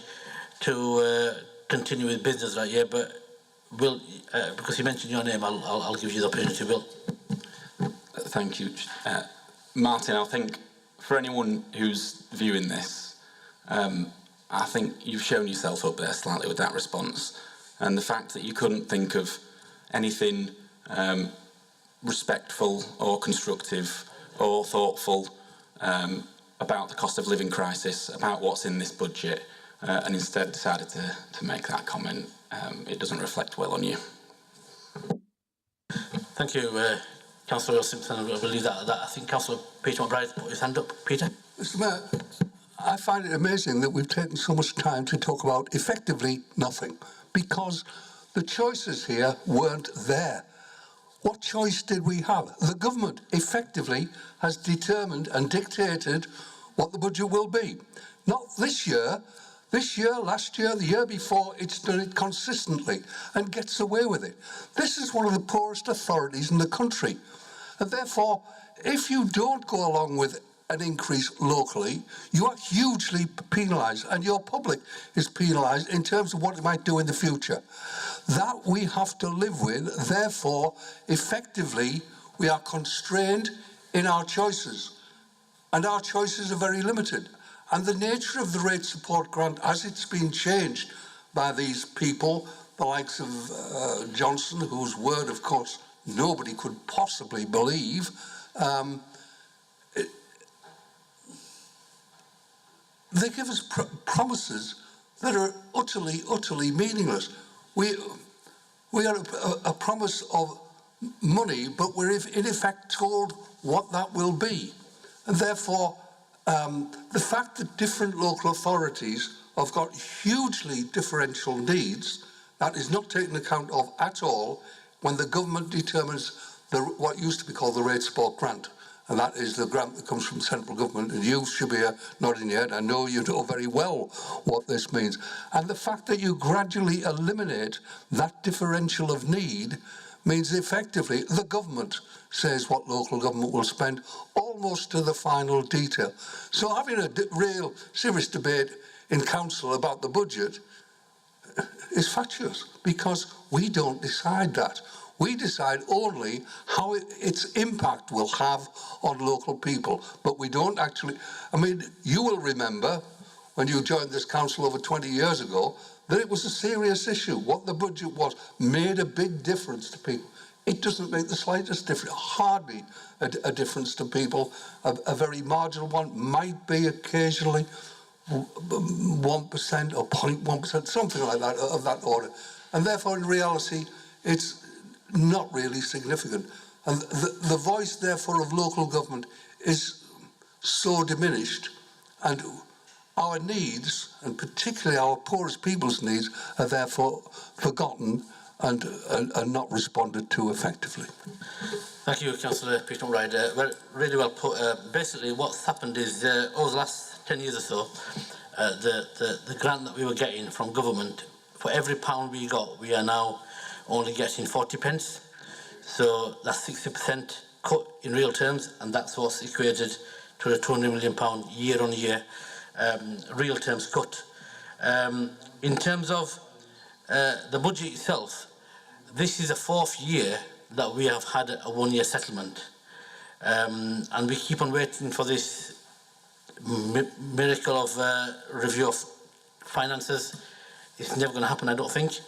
S1: to continue with business right here, but Will, because you mentioned your name, I'll give you the opportunity, Will.
S3: Thank you. Martin, I think for anyone who's viewing this, I think you've shown yourself up there slightly with that response. And the fact that you couldn't think of anything respectful or constructive or thoughtful about the cost of living crisis, about what's in this budget, and instead decided to make that comment, it doesn't reflect well on you.
S1: Thank you, Councillor Simpson. I will leave that at that. I think Councillor Peter McBride put his hand up. Peter?
S10: Mr. Mayor, I find it amazing that we've taken so much time to talk about effectively nothing, because the choices here weren't there. What choice did we have? The government effectively has determined and dictated what the budget will be. Not this year, last year, the year before, it's done it consistently and gets away with it. This is one of the poorest authorities in the country. And therefore, if you don't go along with an increase locally, you are hugely penalised, and your public is penalised in terms of what it might do in the future. That we have to live with. Therefore, effectively, we are constrained in our choices, and our choices are very limited. And the nature of the rate support grant, as it's been changed by these people, the likes of Johnson, whose word, of course, nobody could possibly believe, they give us promises that are utterly meaningless. We are a promise of money, but we're in effect told what that will be. And therefore, the fact that different local authorities have got hugely differential needs, that is not taken account of at all when the government determines what used to be called the rate support grant. And that is the grant that comes from central government. And you, Shabir, nodding your head, I know you know very well what this means. And the fact that you gradually eliminate that differential of need means effectively the government says what local government will spend almost to the final detail. So having a real serious debate in council about the budget is fatuous, because we don't decide that. We decide only how its impact will have on local people, but we don't actually. I mean, you will remember when you joined this council over 20 years ago that it was a serious issue. What the budget was made a big difference to people. It doesn't make the slightest difference, hardly a difference to people. A very marginal one might be occasionally 1% or 0.1%, something like that, of that order. And therefore, in reality, it's not really significant. And the voice, therefore, of local government is so diminished, and our needs, and particularly our poorest people's needs, are therefore forgotten and not responded to effectively.
S1: Thank you, Councillor Peter McBride. Really well put. Basically, what's happened is over the last 10 years or so, the grant that we were getting from government, for every pound we got, we are now only getting 40 pence. So that's 60% cut in real terms, and that's what's equated to a £200 million year on year real terms cut. In terms of the budget itself, this is the 4th year that we have had a 1-year settlement, and we keep on waiting for this miracle of review of finances. It's never going to happen, I don't think.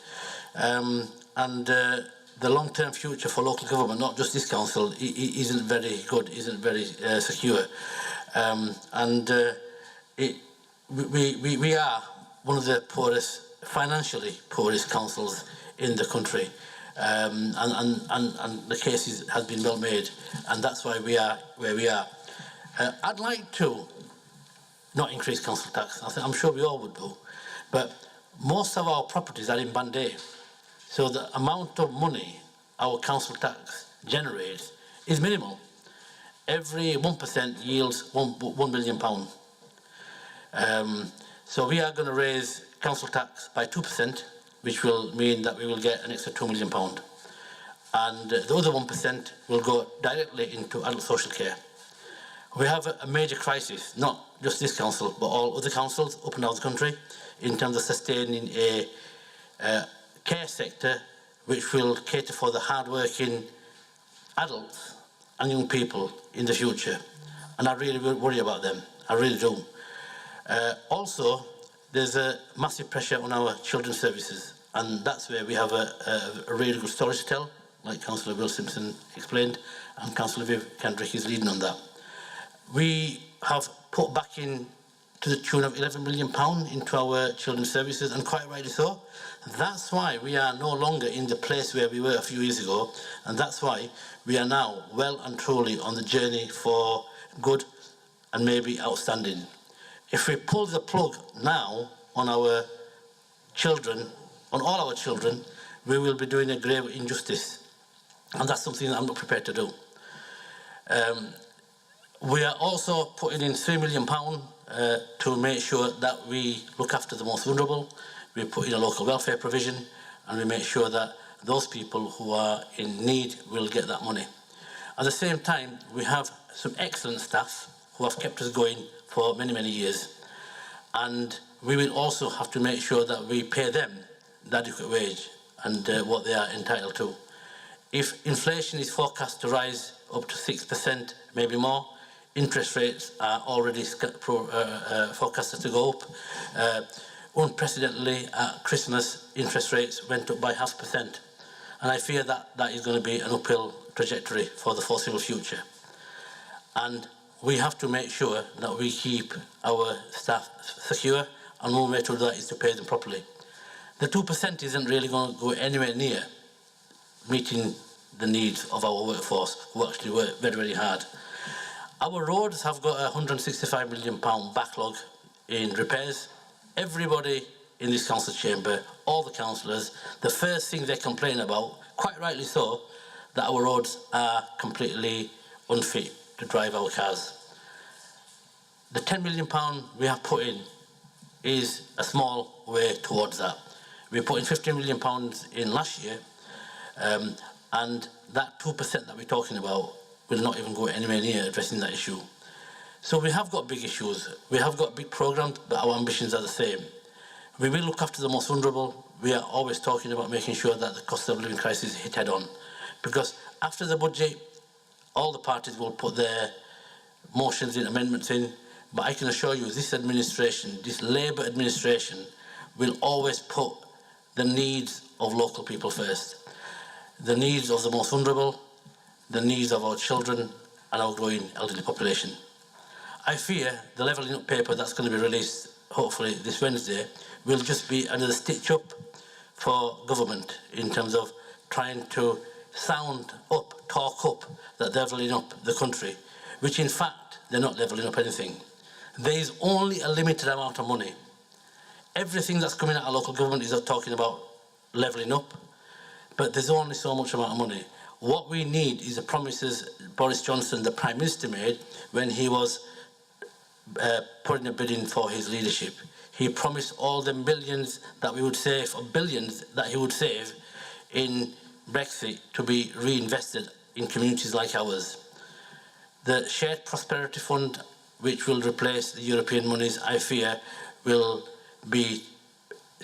S1: And the long-term future for local government, not just this council, isn't very good, isn't very secure. We are one of the poorest, financially poorest councils in the country. And the case has been well made, and that's why we are where we are. I'd like to not increase council tax. I'm sure we all would do, but most of our properties are in Band A, so the amount of money our council tax generates is minimal. Every 1% yields £1 million. So we are going to raise council tax by 2%, which will mean that we will get an extra £2 million. And the other 1% will go directly into adult social care. We have a major crisis, not just this council, but all other councils up and down the country, in terms of sustaining a care sector which will cater for the hard-working adults and young people in the future. And I really worry about them. I really do. Also, there's a massive pressure on our children's services, and that's where we have a really good story to tell, like Councillor Will Simpson explained, and Councillor Viv Kendrick is leading on that. We have put back in to the tune of £11 million into our children's services, and quite rightly so. That's why we are no longer in the place where we were a few years ago, and that's why we are now well and truly on the journey for good and maybe outstanding. If we pull the plug now on our children, on all our children, we will be doing a grave injustice, and that's something that I'm not prepared to do. We are also putting in £3 million to make sure that we look after the most vulnerable. We put in a local welfare provision, and we make sure that those people who are in need will get that money. At the same time, we have some excellent staff who have kept us going for many, many years. And we will also have to make sure that we pay them the adequate wage and what they are entitled to. If inflation is forecast to rise up to 6%, maybe more, interest rates are already forecasted to go up. Unprecedentedly, at Christmas, interest rates went up by 0.5%. And I fear that that is going to be an uphill trajectory for the foreseeable future. And we have to make sure that we keep our staff secure, and one way to do that is to pay them properly. The 2% isn't really going to go anywhere near meeting the needs of our workforce, who actually work very, very hard. Our roads have got a £165 million backlog in repairs. Everybody in this council chamber, all the councillors, the first thing they complain about, quite rightly so, that our roads are completely unfit to drive our cars. The £10 million we have put in is a small way towards that. We put in £15 million in last year, And that 2% that we're talking about will not even go anywhere near addressing that issue. So we have got big issues. We have got big programs, but our ambitions are the same. We will look after the most vulnerable. We are always talking about making sure that the cost of living crisis is hit head on. Because after the budget, all the parties will put their motions in, amendments in, but I can assure you this administration, this Labour administration, will always put the needs of local people first. The needs of the most vulnerable, the needs of our children and our growing elderly population. I fear the levelling up paper that's going to be released, hopefully this Wednesday, will just be another stitch up for government in terms of trying to sound up, talk up that they're levelling up the country, which in fact they're not levelling up anything. There is only a limited amount of money. Everything that's coming out of local government is talking about levelling up, but there's only so much amount of money. What we need is the promises Boris Johnson, the Prime Minister, made when he was putting a bid in for his leadership. He promised all the millions that we would save, or billions that he would save in Brexit, to be reinvested in communities like ours. The Shared Prosperity Fund, which will replace the European monies, I fear, will be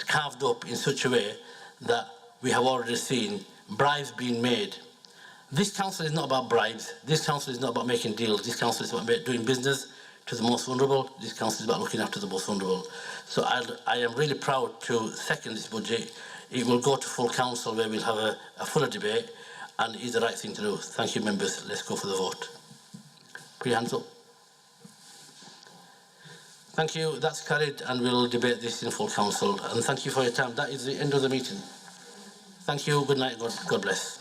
S1: carved up in such a way that we have already seen bribes being made. This council is not about bribes. This council is not about making deals. This council is about doing business to the most vulnerable. This council is about looking after the most vulnerable. So I am really proud to second this budget. It will go to full council where we'll have a fuller debate, and it is the right thing to do. Thank you, members. Let's go for the vote. Put your hands up. Thank you. That's carried, and we'll debate this in full council. And thank you for your time. That is the end of the meeting. Thank you. Good night. God bless.